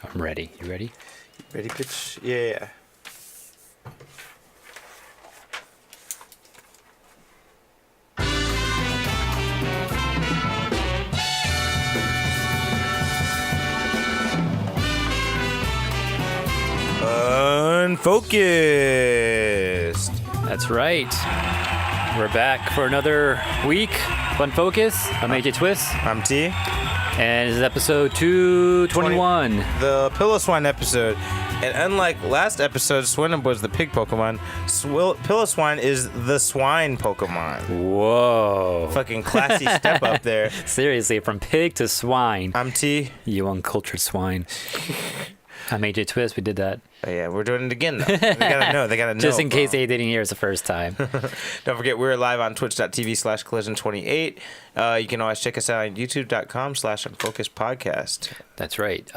I'm ready. You ready? Ready, bitch? Yeah. Unfocused. That's right. We're back for another week. Unfocused. I'm AJ Twist. I'm T. And this is episode 221. The Pillow Swine episode. And unlike last episode, Swinub was the pig Pokemon. Pillow Swine is the swine Pokemon. Whoa. Fucking classy step up there. Seriously, from pig to swine. I'm T. You uncultured swine. I'm AJ Twist. We did that. Oh, yeah, we're doing it again, though. They gotta know. Just in case they didn't hear us the first time. Don't forget, we're live on twitch.tv/collision28. You can always check us out on youtube.com/Unfocused Podcast. That's right.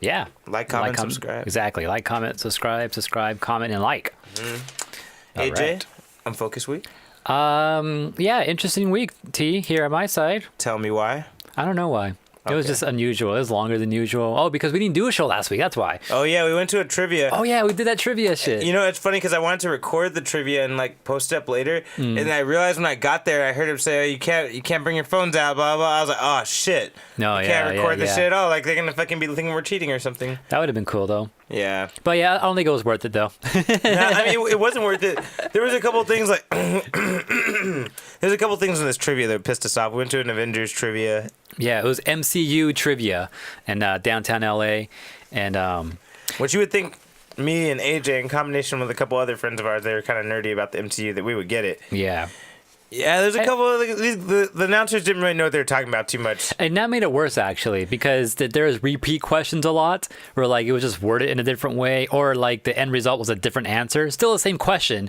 Yeah. Like, comment, subscribe. Exactly. Like, comment, subscribe, comment, and like. Mm-hmm. AJ, right. Unfocused week? Yeah, interesting week, T, here on my side. Tell me why. I don't know why. It was just unusual. It was longer than usual. Oh, because we didn't do a show last week. That's why. Oh, yeah. We went to a trivia. Oh, yeah. We did that trivia shit. You know, it's funny because I wanted to record the trivia and, like, post it up later. And then I realized when I got there, I heard him say, oh, you can't bring your phones out, blah, blah. I was like, oh, shit. No, you can't record this shit at all. Like, they're going to fucking be thinking we're cheating or something. That would have been cool, though. Yeah. But, yeah, I don't think it was worth it, though. No, I mean, it wasn't worth it. There was a couple things, like... There's a couple things in this trivia that pissed us off. We went to an Avengers trivia. Yeah, it was MCU Trivia in downtown LA. And what you would think me and AJ, in combination with a couple other friends of ours, they were kind of nerdy about the MCU, that we would get it. Yeah. Yeah, there's a couple of the announcers didn't really know what they were talking about too much. And that made it worse, actually, because there was repeat questions a lot where, like, it was just worded in a different way, or, like, the end result was a different answer. Still the same question.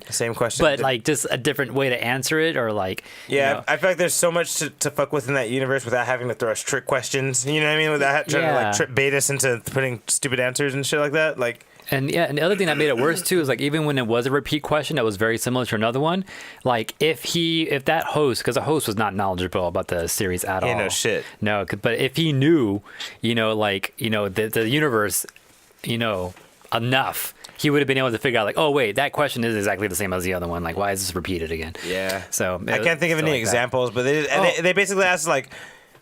But, like, just a different way to answer it, or, like... Yeah, you know. I feel like there's so much to fuck with in that universe without having to throw us trick questions. You know what I mean? Without trying to, like, bait us into putting stupid answers and shit like that. Like... And yeah, and the other thing that made it worse too is, like, even when it was a repeat question that was very similar to another one, like if that host, because the host was not knowledgeable about the series at all. Yeah, no shit. No, but if he knew, the universe, enough, he would have been able to figure out, like, oh wait, that question is exactly the same as the other one. Like, why is this repeated again? Yeah. So I can't think of any examples, but they basically asked, like,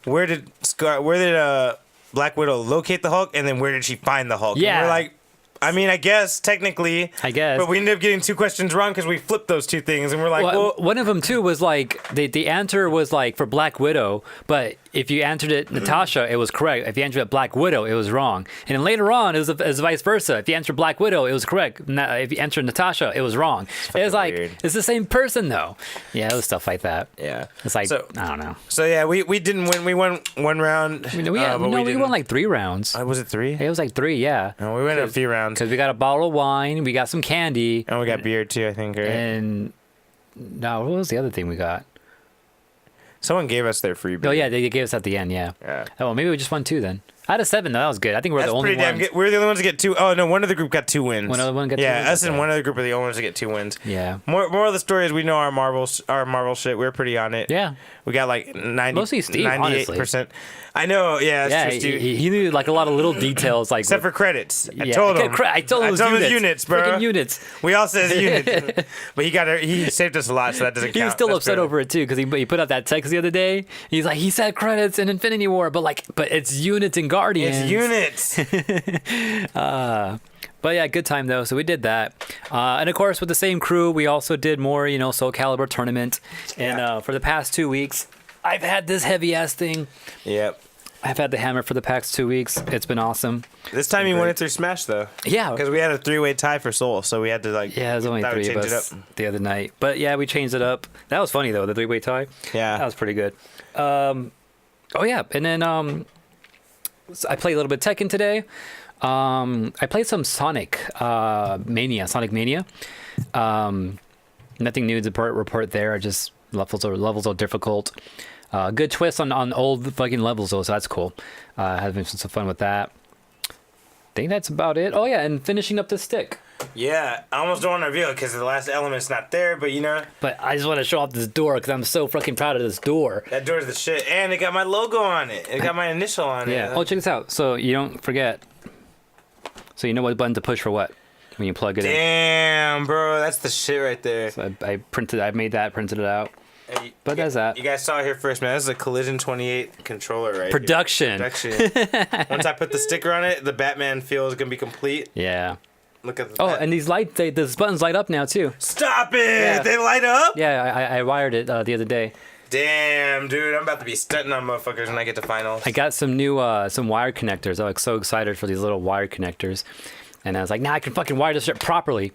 where did Black Widow locate the Hulk, and then where did she find the Hulk? Yeah. And we're like, I mean, I guess, technically. But we ended up getting two questions wrong because we flipped those two things, and we're like, well... One of them, too, was, like, the answer was, like, for Black Widow, but if you answered it Natasha, it was correct. If you answered it Black Widow, it was wrong. And then later on, it was vice versa. If you answered Black Widow, it was correct. If you answered Natasha, it was wrong. It was like, weird. It's the same person, though. Yeah, it was stuff like that. Yeah. It's like, so, I don't know. So, yeah, we didn't win. We won one round. We won, like, 3 rounds. Was it 3? It was, like, 3, yeah. No, we went a few rounds. Because we got a bottle of wine, we got some candy. And we got beer, too, I think, right? And, no, what was the other thing we got? Someone gave us their free beer. Oh, yeah, they gave us at the end, yeah. Oh, well, maybe we just won 2 then. Out of 7, though, that was good. I think we're the only ones. Good. We're the only ones to get 2. Oh, no, one of the group got 2 wins. One other one got 2 wins? Yeah, us and one other group are the only ones to get 2 wins. Yeah. More of the story is we know our Marvel shit. We're pretty on it. Yeah. We got like 90, mostly Steve, 98%. honestly. I know, yeah, that's true, Steve. He knew, like, a lot of little details, like... Except for credits. Yeah. I told him it was units, bro. Freaking units. We all said units. But he saved us a lot, so that doesn't count. He was still upset over it, too, because he put out that text the other day. He's like, he said credits in Infinity War, but it's units and Guardians. It's units. But yeah, good time though. So we did that, and of course with the same crew, we also did more, Soul Calibur tournament. And for the past 2 weeks, I've had this heavy ass thing. Yep. I've had the hammer for the past 2 weeks. It's been awesome. This time you won it through Smash though. Yeah. Because we had a 3-way tie for Soul, so we had to like. Yeah, it was only 3 of us the other night. But yeah, we changed it up. That was funny though, the 3-way tie. Yeah. That was pretty good. Oh yeah, and then so I played a little bit of Tekken today. I played some Sonic Mania. Nothing new to report there. Just levels are difficult. Good twist on old fucking levels though, so that's cool. Having some fun with that. I think that's about it. Oh yeah, and finishing up the stick. Yeah, I almost don't want to reveal it because the last element's not there, but But I just want to show off this door because I'm so fucking proud of this door. That door's the shit, and it got my logo on it. It got my initial on it. Yeah. Oh, check this out. So you don't forget. So you know what button to push for what when you plug it in. Damn, bro, that's the shit right there. So I made that, printed it out. Hey, But that's that. You guys saw it here first, man. This is a Collision 28 controller right Production. here. Production. Once I put the sticker on it, the Batman feel is going to be complete. Yeah. Look at the And these these buttons light up now too. Stop it! Yeah. They light up? Yeah, I wired it the other day. Damn, dude. I'm about to be stunting on motherfuckers when I get to finals. I got some new some wire connectors. I'm like so excited for these little wire connectors. And I was like, I can fucking wire this shit properly.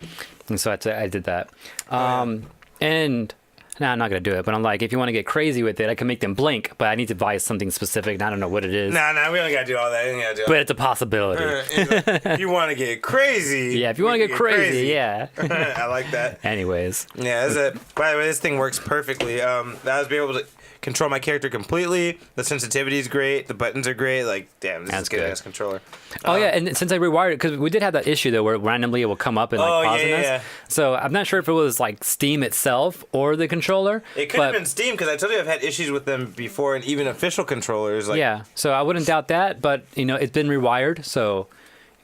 And so I did that. And no, I'm not going to do it. But I'm like, if you want to get crazy with it, I can make them blink. But I need to buy something specific. And I don't know what it is. Nah, we don't got to do all that. We don't gotta do all But it's a possibility. if you want to get crazy. Yeah, if you want to get crazy, yeah. I like that. Anyways. Yeah, that's it. By the way, this thing works perfectly. I was able to control my character completely. The sensitivity is great. The buttons are great. Like, damn, this is good ass controller. Oh yeah, and since I rewired it, because we did have that issue though, where randomly it will come up and like pausing us. Yeah. So I'm not sure if it was like Steam itself or the controller. It could have been Steam, because I told you I've had issues with them before, and even official controllers. Like, yeah, so I wouldn't doubt that, but it's been rewired, so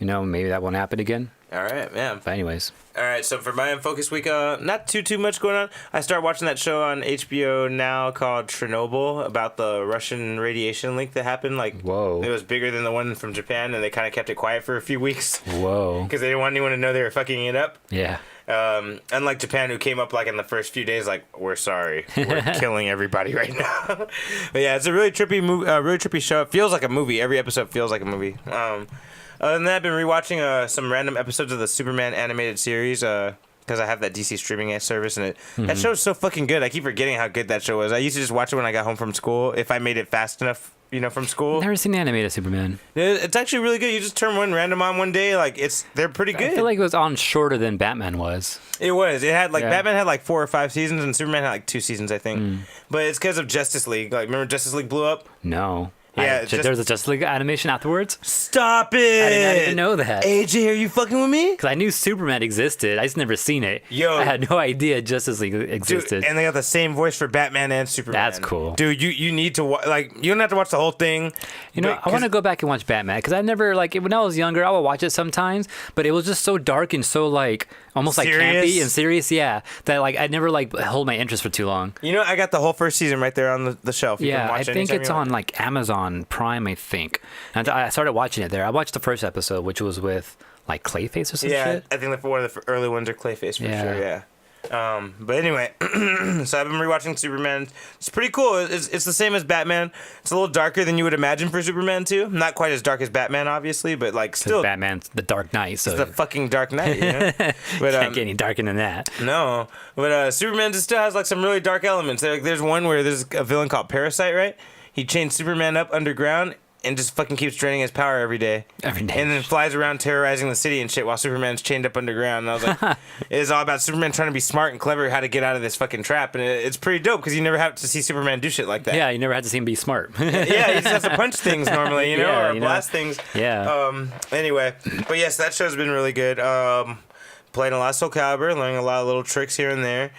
maybe that won't happen again. All right, yeah. But anyways. All right, so for my Unfocused week, not too much going on. I started watching that show on HBO now called Chernobyl, about the Russian radiation leak that happened. Like, whoa, it was bigger than the one from Japan, and they kind of kept it quiet for a few weeks. Whoa. Because they didn't want anyone to know they were fucking it up. Yeah. Unlike Japan, who came up like in the first few days, like, we're sorry, we're killing everybody right now. But yeah, it's a really trippy movie, really trippy show. It feels like a movie. Every episode feels like a movie. Other than that, I've been rewatching some random episodes of the Superman animated series because I have that DC streaming service, and that show's so fucking good. I keep forgetting how good that show was. I used to just watch it when I got home from school, if I made it fast enough, from school. Never seen the animated Superman. It's actually really good. You just turn one random on one day, like they're pretty good. I feel like it was on shorter than Batman was. It was. It had Batman had like 4 or 5 seasons, and Superman had like 2 seasons, I think. But it's because of Justice League. Like, remember Justice League blew up? No. Yeah, there was a Justice League animation afterwards. Stop it! I did not even know that. AJ, are you fucking with me? Because I knew Superman existed. I just never seen it. Yo, I had no idea Justice League existed. Dude, and they got the same voice for Batman and Superman. That's cool. Dude, you need to you don't have to watch the whole thing. I want to go back and watch Batman because I never when I was younger I would watch it sometimes, but it was just so dark and so almost serious? like campy and serious. Yeah, that I never held my interest for too long. I got the whole first season right there on the shelf. You can watch I think it's on Amazon Prime. I think, and I started watching it there. I watched the first episode, which was with Clayface or some shit. Yeah, I think one of the early ones are Clayface for sure. Yeah. But anyway, so I've been rewatching Superman. It's pretty cool. It's the same as Batman. It's a little darker than you would imagine for Superman too. Not quite as dark as Batman, obviously, but still. Batman's the Dark Knight. So it's the fucking Dark Knight. But can't get any darker than that. No, but Superman just still has some really dark elements. There's one where there's a villain called Parasite, right? He chains Superman up underground and just fucking keeps draining his power every day. And then flies around terrorizing the city and shit while Superman's chained up underground. And I was like, it's all about Superman trying to be smart and clever how to get out of this fucking trap. And it's pretty dope because you never have to see Superman do shit like that. Yeah, you never had to see him be smart. Yeah, he just has to punch things normally, or blast things. Yeah. Anyway, but yes, that show's been really good. Playing a lot of Soul Calibur, learning a lot of little tricks here and there.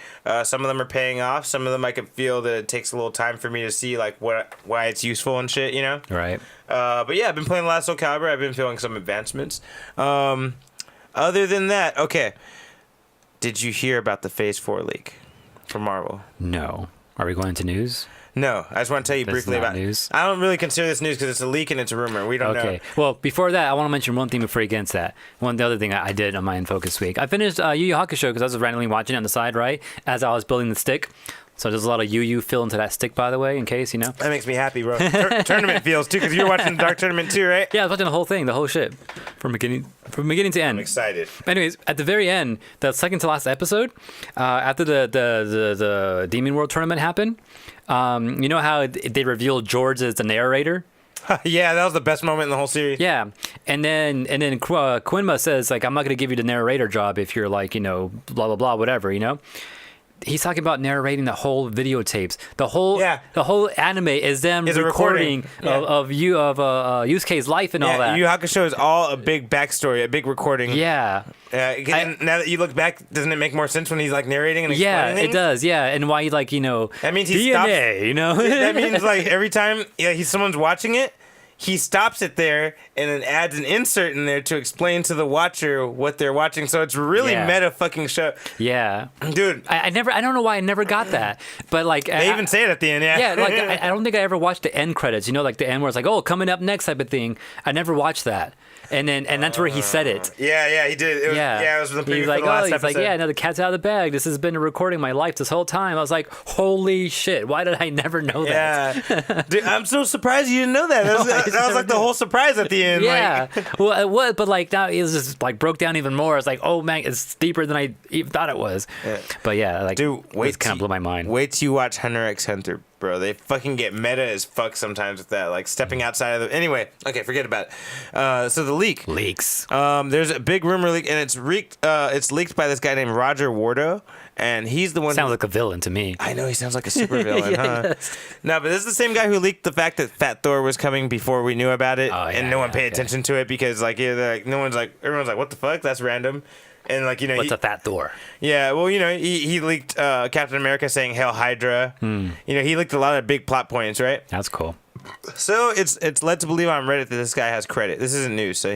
Some of them are paying off. Some of them I can feel that it takes a little time for me to see why it's useful and shit, Right. But yeah, I've been playing a lot of Soul Calibur. I've been feeling some advancements. Other than that, okay. Did you hear about the Phase 4 leak from Marvel? No. Are we going into news? No, I just want to tell you briefly about news. I don't really consider this news because it's a leak and it's a rumor. We don't know. Okay. Well, before that, I want to mention one thing before you get into that. The other thing I did on my Unfocused week. I finished Yu Yu Hakusho because I was randomly watching it on the side, right, as I was building the stick. So there's a lot of Yu fill into that stick, by the way, in case, That makes me happy, bro. Tournament feels, too, because you're watching the Dark Tournament, too, right? Yeah, I was watching the whole thing, the whole shit, from beginning to end. I'm excited. Anyways, at the very end, the second to last episode, after the Demon World Tournament happened, you know how they revealed George as the narrator? Yeah, that was the best moment in the whole series. Yeah, and then Quinma says, I'm not going to give you the narrator job if you're blah, blah, blah, whatever, He's talking about narrating the whole videotapes. The whole anime is them recording of Yusuke's life and all that. Yu Yu Hakusho is all a big backstory, a big recording. Yeah. Now that you look back, doesn't it make more sense when he's narrating and explaining things? It does. Yeah, and why that means he DNA, stops. That means every time someone's watching it, he stops it there and then adds an insert in there to explain to the watcher what they're watching. So it's really meta fucking show. Yeah, dude. I don't know why I never got that, but like they even say it at the end. Yeah, like I don't think I ever watched the end credits. You know, like the end where it's like, oh, coming up next type of thing. I never watched that. And that's where he said it. Yeah, he did. It was the preview He's for like, the last he's episode. like, yeah, no, the cat's out of the bag. This has been recording my life this whole time. I was like, holy shit, why did I never know that? Yeah, dude, I'm so surprised you didn't know that. That was like the whole surprise at the end. Yeah, like. well, it was, but like now it was just like broke down even more. It's like, oh man, it's deeper than I even thought it was. Yeah. But yeah, like, dude, it kind of blew my mind. Wait till you watch Hunter x Hunter. Bro, they fucking get meta as fuck sometimes with that, like stepping outside of the. Anyway, okay, forget about it. So the leaks. There's a big rumor leak, and it's leaked. It's leaked by this guy named Roger Wardo, and he's the one. Sounds like a villain to me. I know he sounds like a super villain, yeah, huh? No, but this is the same guy who leaked the fact that Fat Thor was coming before we knew about it, and no one paid attention to it because like everyone's like, what the fuck? That's random. And like, what's a Fat Thor? Yeah, well, he leaked Captain America saying "Hail Hydra." He leaked a lot of big plot points, right? That's cool. So it's led to believe on Reddit that this guy has credit. This isn't news, so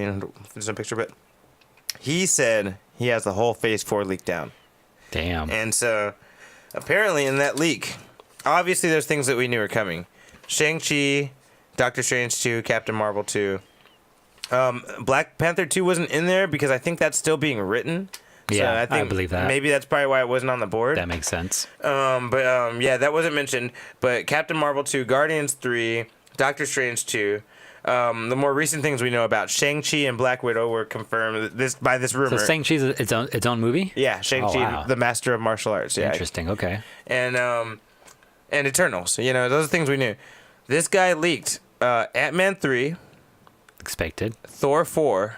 there's no picture, but he said he has the whole Phase 4 leak down. Damn. And so apparently in that leak, obviously there's things that we knew were coming: Shang-Chi, Doctor Strange 2, Captain Marvel 2. Black Panther 2 wasn't in there because I think that's still being written. Yeah, I believe that. Maybe that's probably why it wasn't on the board. That makes sense. Yeah, that wasn't mentioned. But Captain Marvel 2, Guardians 3, Doctor Strange 2. The more recent things we know about Shang-Chi and Black Widow were confirmed by this rumor. So Shang-Chi's its own movie? Yeah, Shang-Chi, the Master of Martial Arts. Yeah. Interesting. Okay. And Eternals. Those are things we knew. This guy leaked Ant-Man 3. Expected. Thor 4.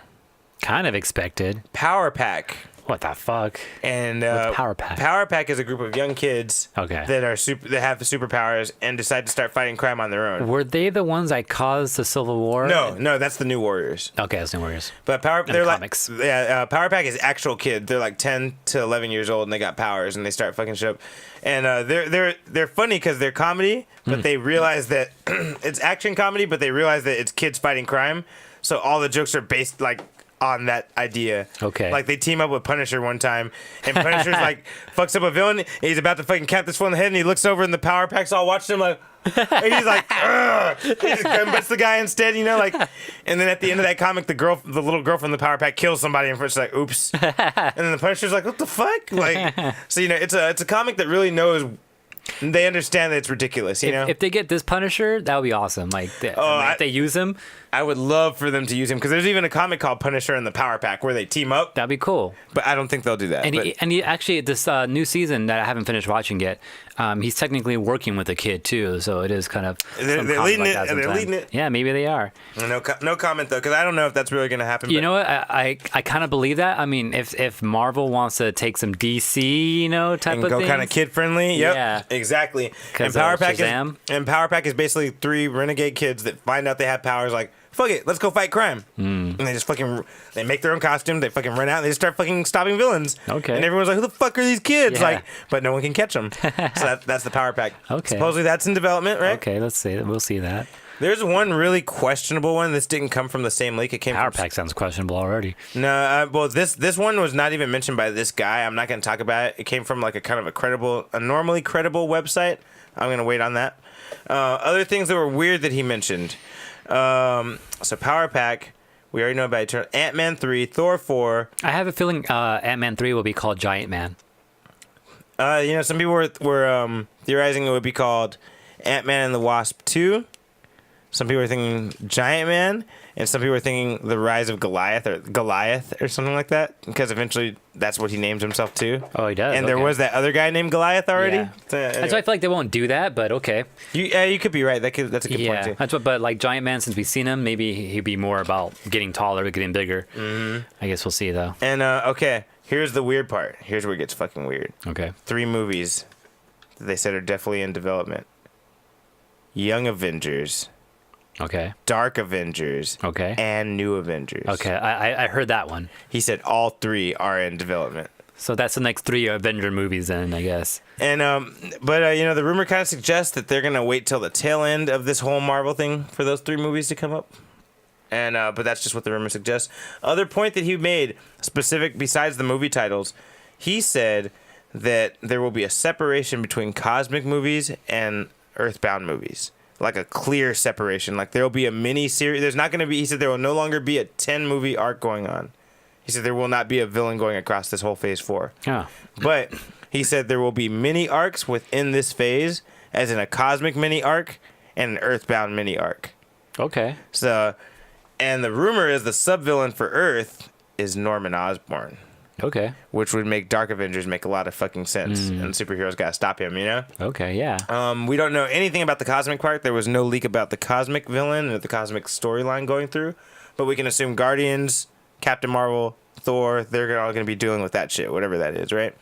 Kind of expected. Power Pack. What the fuck? And what's Power Pack? Power Pack is a group of young kids that have the superpowers and decide to start fighting crime on their own. Were they the ones that caused the Civil War? No, that's the New Warriors. Okay, that's New Warriors. But they're comics. Power Pack is actual kids. They're like 10 to 11 years old and they got powers and they start fucking shit up. And they're funny because they're comedy, but they realize that it's action comedy, but they realize that it's kids fighting crime. So all the jokes are based like on that idea. Okay. Like they team up with Punisher one time, and Punisher's like fucks up a villain. And he's about to fucking cap this fool in the head, and he looks over, and the Power Pack's all watching him like. And he's like, ugh. He just guts the guy instead, like. And then at the end of that comic, the little girl from the Power Pack kills somebody, and she's like, oops. And then the Punisher's like, what the fuck? Like, so it's a comic that really knows. They understand that it's ridiculous, If they get this Punisher, that would be awesome. Like, if they use him, I would love for them to use him because there's even a comic called Punisher and the Power Pack where they team up. That'd be cool. But I don't think they'll do that. And he actually, this new season that I haven't finished watching yet, he's technically working with a kid too, so it is kind of they're leading it. And they're leading it. Yeah, maybe they are. No comment though, because I don't know if that's really going to happen. You know what? I kind of believe that. I mean, if Marvel wants to take some DC, type and of go things, kind of kid friendly. Yep. Yeah, exactly. And Power Pack is basically 3 renegade kids that find out they have powers. Like, fuck it, let's go fight crime. And they just they make their own costume. They fucking run out. And they just start fucking stopping villains. Okay. And everyone's like, who the fuck are these kids? Yeah. But no one can catch them. So that's the Power Pack. Okay. Supposedly that's in development, right? Okay, let's see. We'll see that. There's one really questionable one. This didn't come from the same leak. It came Power Pack sounds questionable already. No, well, this one was not even mentioned by this guy. I'm not going to talk about it. It came from like a normally credible website. I'm going to wait on that. Other things that were weird that he mentioned. So Power Pack, we already know about Eternal. Ant-Man 3, Thor 4. I have a feeling Ant-Man 3 will be called Giant Man. Some people were theorizing it would be called Ant-Man and the Wasp 2. Some people were thinking Giant Man, and some people were thinking The Rise of Goliath or something like that, because eventually that's what he names himself to. Oh, he does. And there was that other guy named Goliath already. Yeah. So, anyway. That's why I feel like they won't do that, but okay. You could be right. That's a good point too. That's what. But like Giant Man, since we've seen him, maybe he'd be more about getting taller, getting bigger. Mm-hmm. I guess we'll see though. And okay, here's the weird part. Here's where it gets fucking weird. Okay. 3 movies that they said are definitely in development. Young Avengers. Okay. Dark Avengers. Okay. And New Avengers. Okay, I heard that one. He said all 3 are in development. So that's the next 3 Avenger movies then, I guess. And the rumor kind of suggests that they're gonna wait till the tail end of this whole Marvel thing for those 3 movies to come up. And but that's just what the rumor suggests. Other point that he made, specific besides the movie titles, he said that there will be a separation between cosmic movies and Earthbound movies. Like a clear separation. Like there will be a mini series. There's not going to be. He said there will no longer be a 10-movie arc going on. He said there will not be a villain going across this whole Phase 4. Yeah. But he said there will be mini arcs within this phase, as in a cosmic mini arc and an Earthbound mini arc. Okay. So, and the rumor is the sub-villain for Earth is Norman Osborn. Okay. Which would make Dark Avengers make a lot of fucking sense, and superheroes gotta stop him, you know? Okay, yeah. We don't know anything about the cosmic part. There was no leak about the cosmic villain or the cosmic storyline going through, but we can assume Guardians, Captain Marvel, Thor, they're all gonna be dealing with that shit, whatever that is, right?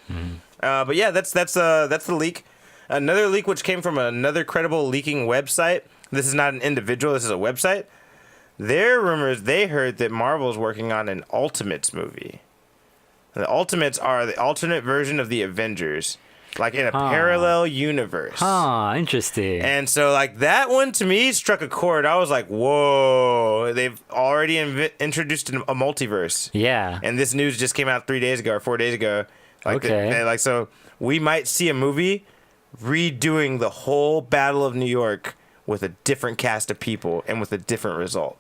But yeah, that's the leak. Another leak which came from another credible leaking website. This is not an individual. This is a website. Their rumors, they heard that Marvel's working on an Ultimates movie. The Ultimates are the alternate version of the Avengers, like in a parallel universe. Interesting. And so, like, that one to me struck a chord. I was like, whoa, they've already introduced a multiverse. Yeah. And this news just came out 3 days ago or 4 days ago. Like, okay. So we might see a movie redoing the whole Battle of New York with a different cast of people and with a different result.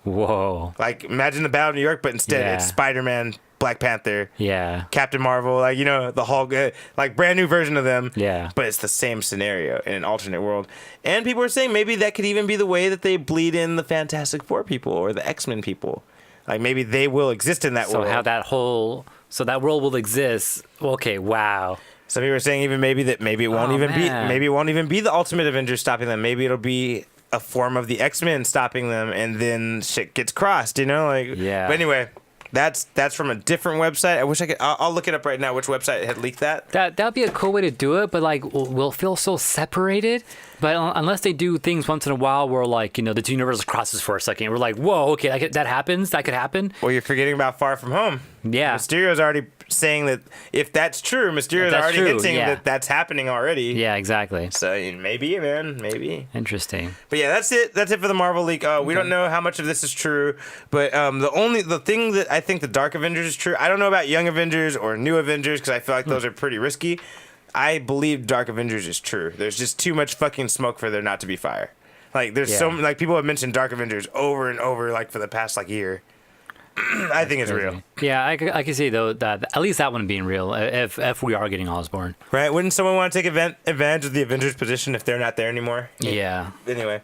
Whoa. Like, imagine the Battle of New York, but instead it's Spider-Man, Black Panther, Captain Marvel, like, you know, the Hulk, like brand new version of them. Yeah. But it's the same scenario in an alternate world. And people are saying maybe that could even be the way that they bleed in the Fantastic Four people or the X-Men people. Like maybe they will exist in that world. So that world will exist. Okay, wow. Some people are saying even maybe it won't even be the Ultimate Avengers stopping them. Maybe it'll be a form of the X-Men stopping them, and then shit gets crossed, you know? Like, yeah. But anyway, that's from a different website. I wish I could. I'll look it up right now. Which website had leaked that? That'd be a cool way to do it, but like we'll feel so separated. But unless they do things once in a while where, like, you know, the two universes crosses for a second, we're like, whoa, okay, that happens. That could happen. Well, you're forgetting about Far From Home. Yeah. Mysterio's already saying that if that's true, Mysterio's already hinting that that's happening already. Yeah, exactly. So maybe, man, maybe. Interesting. But yeah, that's it. That's it for the Marvel leak. We don't know how much of this is true, but the thing that I think the Dark Avengers is true. I don't know about Young Avengers or New Avengers because I feel like those are pretty risky. I believe Dark Avengers is true. There's just too much fucking smoke for there not to be fire. Like there's people have mentioned Dark Avengers over and over like for the past like year. I think it's real. Yeah, I can see though that at least that one being real if we are getting Osborn. Right? Wouldn't someone want to take advantage of the Avengers position if they're not there anymore? Yeah. Anyway,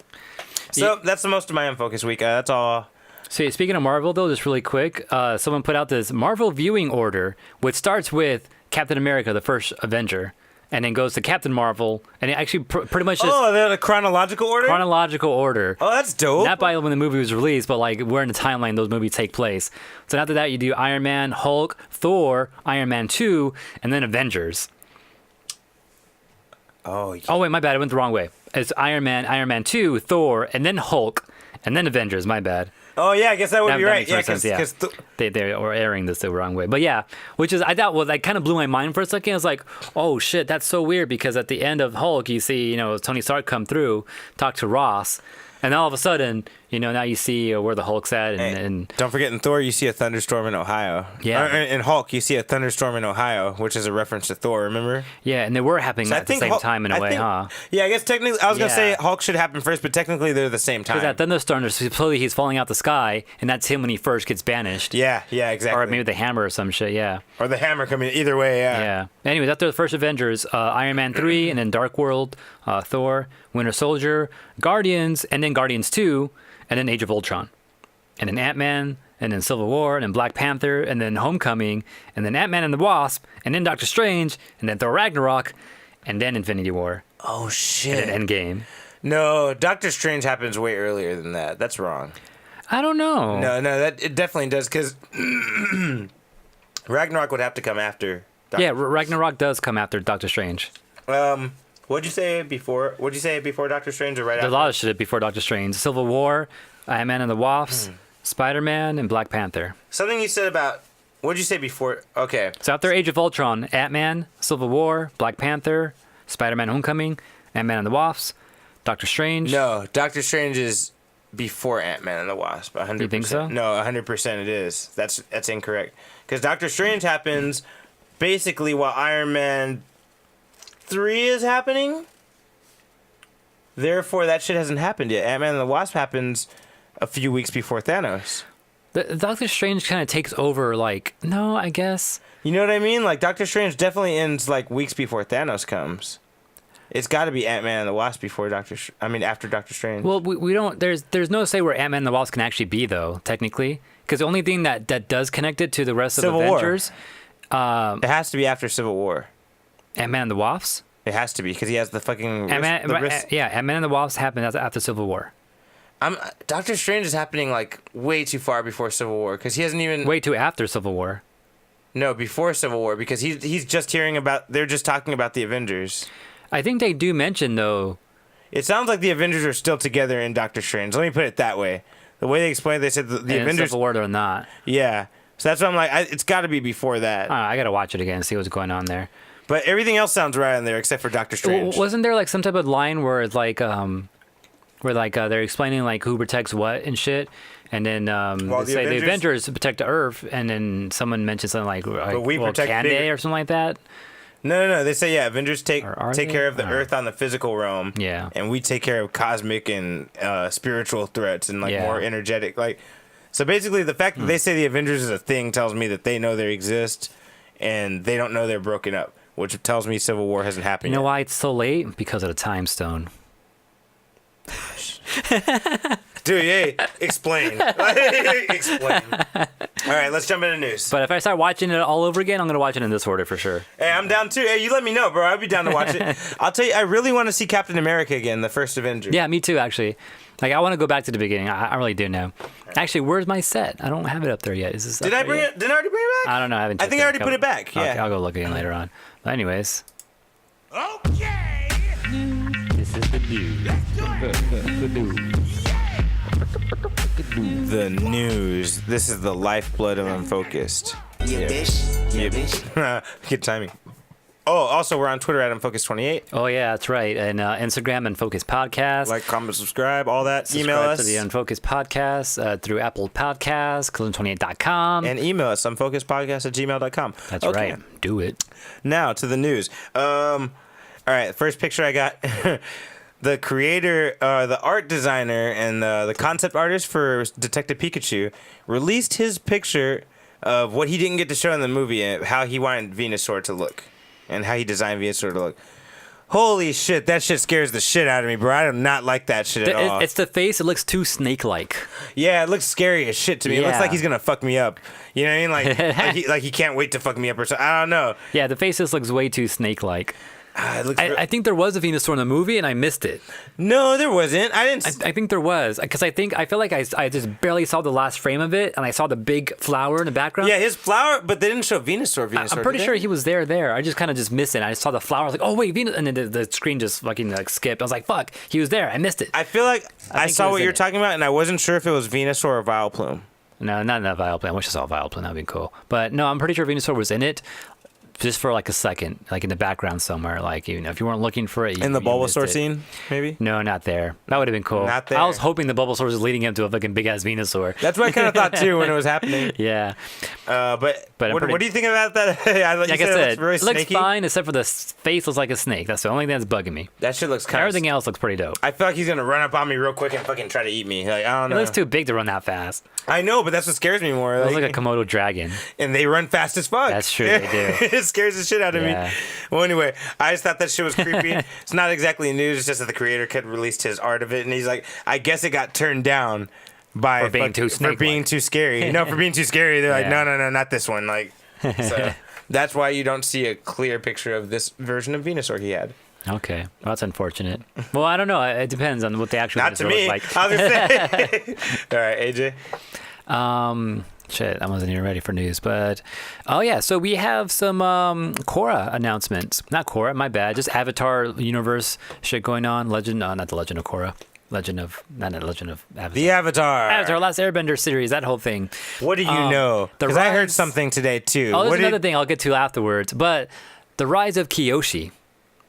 so that's the most of my Unfocused week. That's all. So speaking of Marvel though, just really quick, someone put out this Marvel viewing order, which starts with Captain America, the first Avenger, and then goes to Captain Marvel, and it actually pretty much just... Oh, they're in a chronological order? Chronological order. Oh, that's dope. Not by when the movie was released, but like where in the timeline those movies take place. So after that, you do Iron Man, Hulk, Thor, Iron Man 2, and then Avengers. Oh, yeah. Oh, wait, my bad. I went the wrong way. It's Iron Man 2, Thor, and then Hulk, and then Avengers. My bad. Oh, yeah, I guess that would be right. Yeah, because they were airing this the wrong way. But yeah, which is, I thought, well, that kind of blew my mind for a second. I was like, oh, shit, that's so weird because at the end of Hulk, you see, you know, Tony Stark come through, talk to Ross, and all of a sudden, you know, now you see where the Hulk's at. And don't forget, in Thor, you see a thunderstorm in Ohio. Yeah. In Hulk, you see a thunderstorm in Ohio, which is a reference to Thor, remember? Yeah, and they were happening at the same time in a way, huh? Yeah, I guess technically, I was going to say Hulk should happen first, but technically they're the same time. Because that thunderstorm, supposedly he's falling out the sky, and that's him when he first gets banished. Yeah, exactly. Or maybe the hammer or some shit, yeah. Or the hammer coming, either way, yeah. Yeah. Anyways, after the first Avengers, Iron Man 3, and then Dark World, Thor, Winter Soldier, Guardians, and then Guardians 2, and then Age of Ultron. And then Ant-Man, and then Civil War, and then Black Panther, and then Homecoming, and then Ant-Man and the Wasp, and then Doctor Strange, and then Thor Ragnarok, and then Infinity War. Oh, shit. And then Endgame. No, Doctor Strange happens way earlier than that. That's wrong. I don't know. No, it definitely does, because Ragnarok would have to come after. Ragnarok does come after Doctor Strange. What'd you say before? What'd you say before Doctor Strange or right after? There's a lot of shit before Doctor Strange. Civil War, Ant-Man and the Wasp, Spider-Man, and Black Panther. Something you said about What'd you say before? Okay. So after Age of Ultron, Ant-Man, Civil War, Black Panther, Spider-Man: Homecoming, Ant-Man and the Wasp, Doctor Strange. No, Doctor Strange is before Ant-Man and the Wasp. 100%. You think so? No, 100% it is. That's incorrect. Because Doctor Strange happens basically while Iron Man 3 is happening. Therefore, that shit hasn't happened yet. Ant-Man and the Wasp happens a few weeks before Thanos. The Doctor Strange kind of takes over, like, no, I guess. You know what I mean? Like, Doctor Strange definitely ends, like, weeks before Thanos comes. It's got to be Ant-Man and the Wasp before after Doctor Strange. Well, we don't, there's no say where Ant-Man and the Wasp can actually be, though, technically. Because the only thing that does connect it to the rest of Civil War. Avengers... it has to be after Civil War. Ant-Man and the Wasp? It has to be, because he has the fucking Ant-Man and the Wasp happened after Civil War. Doctor Strange is happening, like, way too far before Civil War, because he hasn't even... Way too after Civil War. No, before Civil War, because he's just hearing about... They're just talking about the Avengers. I think they do mention, though... It sounds like the Avengers are still together in Doctor Strange. Let me put it that way. The way they explained it, they said the Avengers... In Civil War, they're not. Yeah. So that's why I'm like, it's got to be before that. I got to watch it again and see what's going on there. But everything else sounds right in there, except for Doctor Strange. Wasn't there, like, some type of line where it's like... they're explaining like who protects what and shit, and then they say the Avengers protect the Earth, and then someone mentions something like we protect Canada or something like that. No. They say Avengers take care of the Earth on the physical realm. Yeah, and we take care of cosmic and spiritual threats and more energetic. Like, so basically, the fact that they say the Avengers is a thing tells me that they know they exist, and they don't know they're broken up, which tells me Civil War hasn't happened. You know yet. why it's so late? Because of the time stone. Dude, hey, explain. Explain. All right, let's jump into news. But if I start watching it all over again, I'm going to watch it in this order for sure. Hey, I'm down too. Hey, you let me know, bro. I'd be down to watch it. I'll tell you, I really want to see Captain America again, the first Avenger. Yeah, me too, actually. Like, I want to go back to the beginning. I really do now. Actually, where's my set? I don't have it up there yet. Is this? Did I bring it? Did I already bring it back? I don't know. I haven't. I think I already put it back. Yeah. Okay, I'll go look again later on. But anyways. Okay. This is the news. The news. This is the lifeblood of Unfocused. Yeah, bitch. Yeah, bitch. Good timing. Oh, also, we're on Twitter at Unfocused28. Oh, yeah, that's right. And Instagram, Unfocused Podcast. Like, comment, subscribe, all that. Subscribe email us. to the Unfocused Podcast through Apple Podcasts, Clone28.com. And email us, unfocusedpodcast@gmail.com. That's right. Do it. Now, to the news. All right, first picture I got. The creator, the art designer, and the concept artist for Detective Pikachu released his picture of what he didn't get to show in the movie and how he wanted Venusaur to look and how he designed Venusaur to look. Holy shit, that shit scares the shit out of me, bro. I do not like that shit at all. It's the face. It looks too snake-like. Yeah, it looks scary as shit to me. It looks like he's going to fuck me up. You know what I mean? Like he can't wait to fuck me up or something. I don't know. Yeah, the face just looks way too snake-like. I think there was a Venusaur in the movie, and I missed it. No, there wasn't. I didn't. I think there was, because I feel like I just barely saw the last frame of it, and I saw the big flower in the background. Yeah, his flower, but they didn't show Venusaur. I'm pretty sure he was there. I just kind of just missed it. I just saw the flower. I was like, oh wait, Venus, and then the screen just fucking like skipped. I was like, fuck, he was there. I missed it. I feel like I saw what you're talking about, and I wasn't sure if it was Venusaur or Vileplume. No, not Vileplume. I wish I saw Vileplume. That'd be cool. But no, I'm pretty sure Venusaur was in it. Just for like a second, like in the background somewhere, like if you weren't looking for it. In the Bulbasaur scene, maybe? No, not there. That would have been cool. Not there. I was hoping the Bulbasaur was leading him to a fucking big ass Venusaur. That's what I kind of thought too when it was happening. Yeah. But what do you think about that? Like I said, it looks fine except for the face looks like a snake. That's the only thing that's bugging me. That shit looks kind of... Everything else looks pretty dope. I feel like he's gonna run up on me real quick and fucking try to eat me. Like, I don't know. It looks too big to run that fast. I know, but that's what scares me more. It looks like a Komodo dragon. And they run fast as fuck. That's true, they do. It scares the shit out of me. Well, anyway, I just thought that shit was creepy. It's not exactly news. It's just that the creator kid released his art of it, and he's like, I guess it got turned down by for being too snake-like. For being too scary. No, for being too scary. They're like, no, not this one. Like, so that's why you don't see a clear picture of this version of Venusaur he had. Okay, well, that's unfortunate. Well, I don't know. It depends on what the actual not to Venusaur me. looks like. I was gonna say. All right, AJ. Shit, I wasn't even ready for news, but oh yeah, so we have some Korra announcements. Not Korra, my bad. Just Avatar universe shit going on. Not the Legend of Korra. not Legend of Avatar. The Avatar. Avatar, Last Airbender series, that whole thing. What do you know? the Because I heard rise- something today too. Oh, there's What another thing I'll get to afterwards. But the rise of Kyoshi.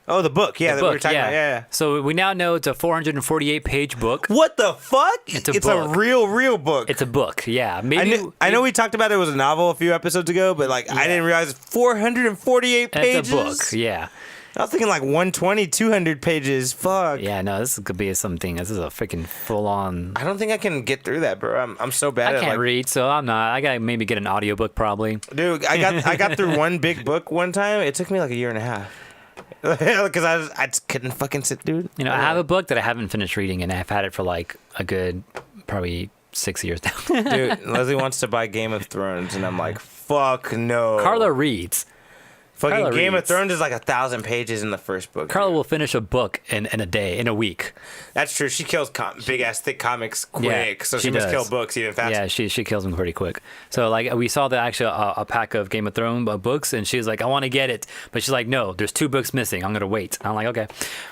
Oh, the book. Yeah, that we were talking about. Yeah. So we now know it's a 448-page book. What the fuck? It's a a book. real book. It's a book, yeah. I Maybe know we talked about it was a novel a few episodes ago, but like I didn't realize 448 pages. it's a book, yeah. I was thinking like 120, 200 pages. Fuck. Yeah, no, this could be something. This is a freaking full-on. I don't think I can get through that, bro. I'm so bad I at can't like, read, so I'm not. I gotta maybe get an audiobook probably. dude. I got through one big book one time. It took me like a year and a half because I just couldn't fucking sit, dude. You know, I have a book that I haven't finished reading, and I've had it for like a good probably 6 years now. Dude, Leslie wants to buy Game of Thrones, and I'm like, fuck no. Carla reads. fucking Carla Game of reads. Thrones is like 1,000 pages in the first book. Carla will finish a book in a day, in a week. That's true. She kills big ass thick comics quick, so she must does. kill books even faster. Yeah, she kills them pretty quick. So like we saw the actual a pack of Game of Thrones books, and she's like, I want to get it, but she's like, no, there's 2 books missing. I'm gonna wait. And I'm like, okay.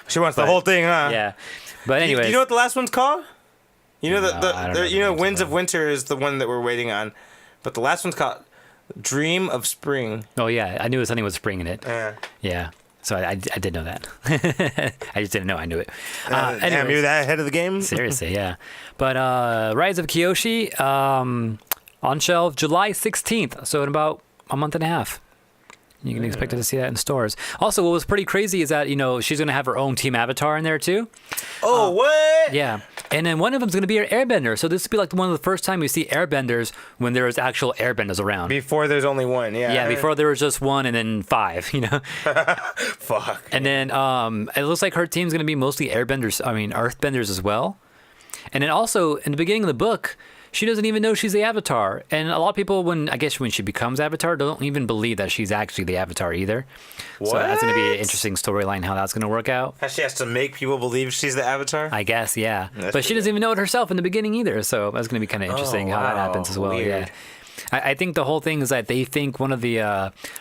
She wants the whole thing, huh? Yeah, but anyway, You know what the last one's called? You know No, I don't know the you know names of Winds of them. Winter is the one that we're waiting on, but the last one's called Dream of Spring. oh yeah, I knew something was spring in it. Yeah. Yeah, so I did know that. I just didn't know I knew it. Damn, Anyways. you're that ahead of the game. Seriously, yeah. But Rise of Kyoshi on shelf July 16th, so in about a month and a half. You can expect to see that in stores. Also, what was pretty crazy is that, you know, she's going to have her own team avatar in there too. Oh, what? Yeah. And then one of them's going to be an airbender. So this will be like one of the first time we see airbenders when there was actual airbenders around. Before there's only one, yeah. Yeah, before there was just one and then 5, you know. Fuck. And then it looks like her team's going to be mostly airbenders, I mean, earthbenders as well. And then also, in the beginning of the book, she doesn't even know she's the Avatar. And a lot of people, when she becomes Avatar, don't even believe that she's actually the Avatar either. So that's going to be an What? interesting storyline, how that's going to work out. She has to make people believe she's the Avatar? I guess, yeah. That's But she doesn't even know it herself in the beginning either. So that's going to be kind of interesting how that wow. happens as well. Weird. Yeah. I think the whole thing is that they think one of the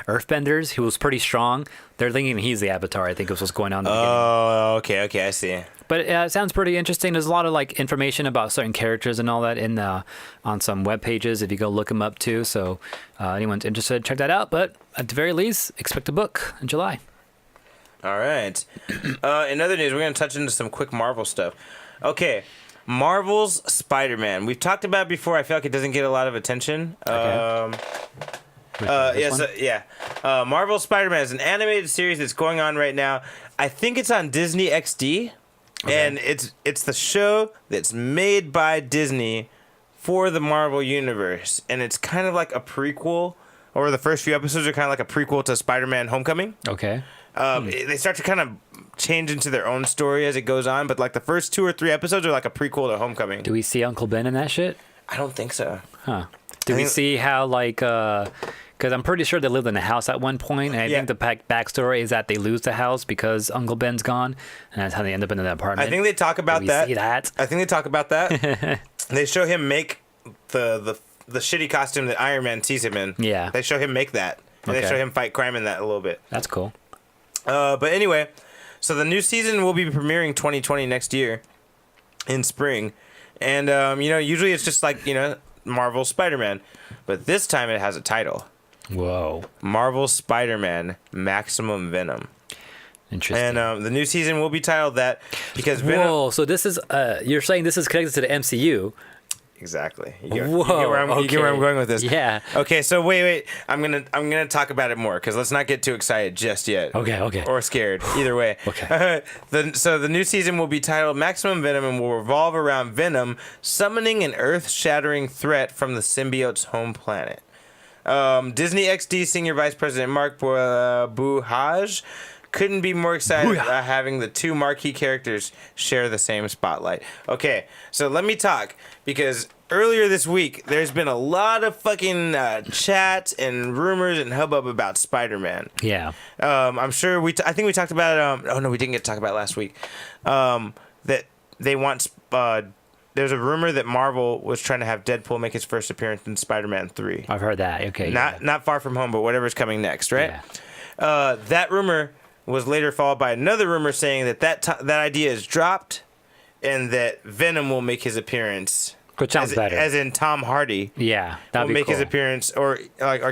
Earthbenders, who was pretty strong, they're thinking he's the Avatar. I think is what's going on in the beginning. Oh, okay, I see. But it sounds pretty interesting. There's a lot of like information about certain characters and all that in on some web pages if you go look them up too. So anyone's interested, check that out. But at the very least, expect a book in July. All right. In other news, we're going to touch into some quick Marvel stuff. Okay. Marvel's Spider-Man. We've talked about it before. I feel like it doesn't get a lot of attention. Okay. Marvel's Spider-Man is an animated series that's going on right now. I think it's on Disney XD. Okay. And it's the show that's made by Disney for the Marvel Universe. And it's kind of like a prequel, or the first few episodes are kind of like a prequel to Spider-Man Homecoming. Okay. They start to kind of change into their own story as it goes on, but like the first 2 or 3 episodes are like a prequel to Homecoming. Do we see Uncle Ben in that shit? I don't think so. Huh. Do we think- see how like because I'm pretty sure they lived in a house at one point, and I Yeah. think the backstory is that they lose the house because Uncle Ben's gone, and that's how they end up in that apartment. I think they talk about Do we that. see that? I think they talk about that. They show him make the shitty costume that Iron Man sees him in. Yeah. They show him make that. And they Okay. show him fight crime in that a little bit. That's cool. But anyway, so the new season will be premiering 2020 next year in spring. And, usually it's just like, Marvel Spider-Man. But this time it has a title. Whoa. Marvel Spider-Man Maximum Venom. Interesting. And the new season will be titled that because Venom... Whoa, so this is you're saying this is connected to the MCU? Exactly. You Whoa, get where I'm okay. going with this. Yeah. Okay, so wait. I'm gonna talk about it more because let's not get too excited just yet. Okay. Or scared. Either way. Okay. So the new season will be titled Maximum Venom and will revolve around Venom summoning an earth-shattering threat from the symbiote's home planet. Disney XD Senior Vice President Mark Buhaj couldn't be more excited about having the 2 marquee characters share the same spotlight. Okay, so let me talk because earlier this week there's been a lot of fucking chat and rumors and hubbub about Spider-Man. Yeah. I'm sure I think we talked about it. Oh no, we didn't get to talk about it last week. That they want. There's a rumor that Marvel was trying to have Deadpool make his first appearance in Spider-Man 3. I've heard that. Okay. Not Far From Home, but whatever's coming next, right? Yeah. That rumor was later followed by another rumor saying that idea is dropped and that Venom will make his appearance. Which sounds better. As in Tom Hardy. Yeah, that'd will be make cool. his appearance or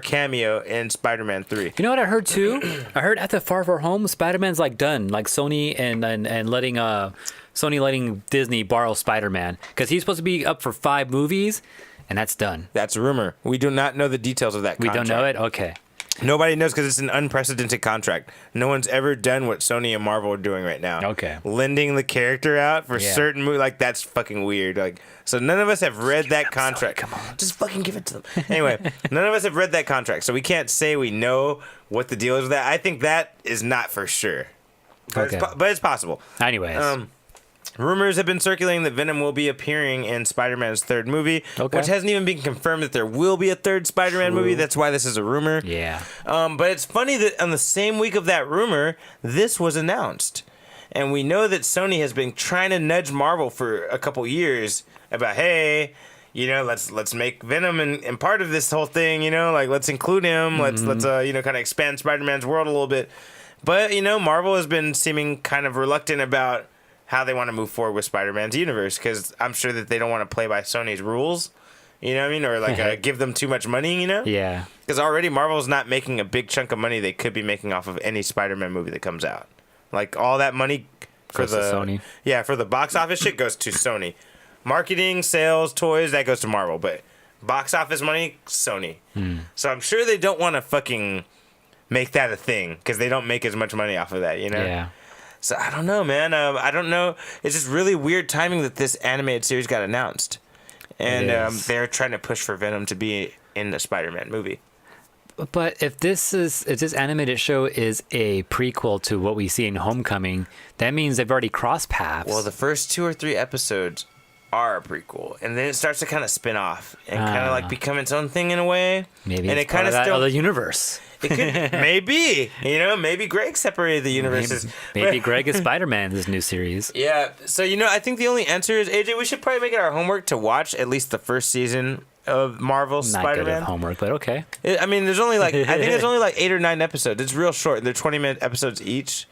cameo in Spider-Man 3. You know what I heard too? I heard at the Far Far Home, Spider-Man's like done. Like Sony and letting Disney borrow Spider-Man because he's supposed to be up for 5 movies, and that's done. That's a rumor. We do not know the details of that We contract. don't know it. Okay. Nobody knows because it's an unprecedented contract. No one's ever done what Sony and Marvel are doing right now. Okay. Lending the character out for certain movies. Like, that's fucking weird. Like, so none of us have read that contract. Come on. Just fucking give it to them. Anyway, none of us have read that contract. So we can't say we know what the deal is with that. I think that is not for sure. But, Okay. but it's possible. Anyways. Rumors have been circulating that Venom will be appearing in Spider-Man's 3rd movie, Okay. which hasn't even been confirmed that there will be a 3rd Spider-Man movie. That's why this is a rumor. Yeah. But it's funny that on the same week of that rumor, this was announced. And we know that Sony has been trying to nudge Marvel for a couple years about, hey, let's make Venom and part of this whole thing, like let's include him. Let's kind of expand Spider-Man's world a little bit. But, Marvel has been seeming kind of reluctant about how they want to move forward with Spider-Man's universe, because I'm sure that they don't want to play by Sony's rules, or like give them too much money, Yeah. Because already Marvel's not making a big chunk of money they could be making off of any Spider-Man movie that comes out. Like all that money for Goes to Sony. Yeah, for the box office shit goes to Sony. Marketing, sales, toys, that goes to Marvel, but box office money, Sony. So I'm sure they don't want to fucking make that a thing because they don't make as much money off of that, Yeah. So I don't know, man. I don't know. It's just really weird timing that this animated series got announced, and they're trying to push for Venom to be in the Spider-Man movie. But if this animated show is a prequel to what we see in Homecoming, that means they've already crossed paths. Well, the first 2 or 3 episodes are a prequel, and then it starts to kind of spin off and kind of like become its own thing in a way. Maybe and it's it kind of that still other universe. It could maybe maybe Greg separated the universes. Maybe Greg is Spider-Man in this new series. Yeah. So I think the only answer is AJ. We should probably make it our homework to watch at least the first season of Marvel Not Spider-Man. good at homework, but okay. I mean, there's only I think there's only 8 or 9 episodes. It's real short. They're 20-minute episodes each.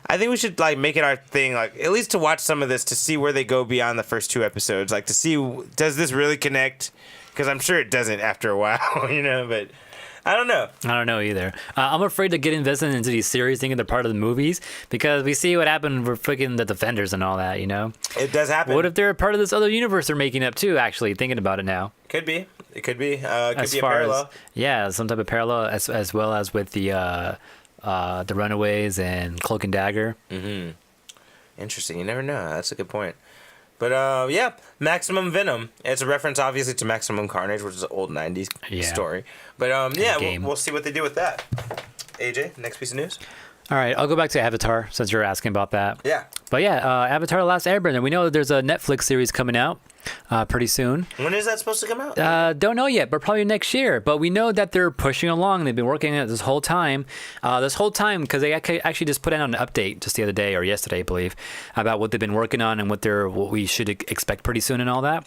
I think we should make it our thing, at least to watch some of this to see where they go beyond the first 2 episodes, to see does this really connect? Because I'm sure it doesn't after a while, But I don't know. I don't know either. I'm afraid to get invested into these series, thinking they're part of the movies, because we see what happened with freaking the Defenders and all that. It does happen. What if they're a part of this other universe they're making up too? Actually, thinking about it now. Could be. It could be. Could As be a far parallel. as some type of parallel, as well as with the Runaways and Cloak and Dagger. Interesting. You never know. That's a good point. But Maximum Venom. It's a reference, obviously, to Maximum Carnage, which is an old '90s story. But we'll see what they do with that. AJ, next piece of news. All right, I'll go back to Avatar since you're asking about that. Yeah. But Avatar: The Last Airbender. We know that there's a Netflix series coming out pretty soon. When is that supposed to come out? Don't know yet, but probably next year. But we know that they're pushing along. They've been working on it this whole time. Because they actually just put out an update just the other day or yesterday, I believe, about what they've been working on and what we should expect pretty soon and all that.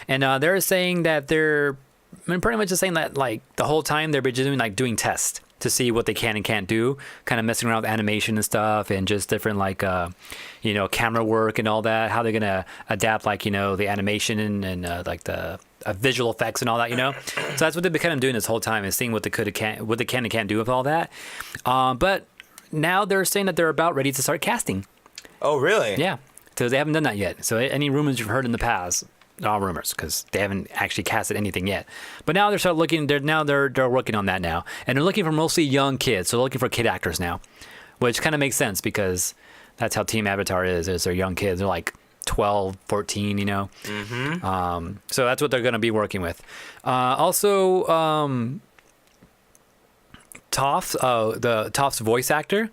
And they're saying that pretty much just saying that the whole time they're just doing tests to see what they can and can't do, kind of messing around with animation and stuff, and just different camera work and all that, how they're gonna adapt the animation and the visual effects and all that, So that's what they've been kind of doing this whole time, is seeing what they can and can't do with all that. But now they're saying that they're about ready to start casting. Oh, really? Yeah, so they haven't done that yet. So any rumors you've heard in the past, all rumors, because they haven't actually casted anything yet. But now they're they're working on that now, and they're looking for mostly young kids. So they're looking for kid actors now, which kind of makes sense because that's how Team Avatar is they're young kids. They're 12, 14, So that's what they're going to be working with. Also, Toph's voice actor,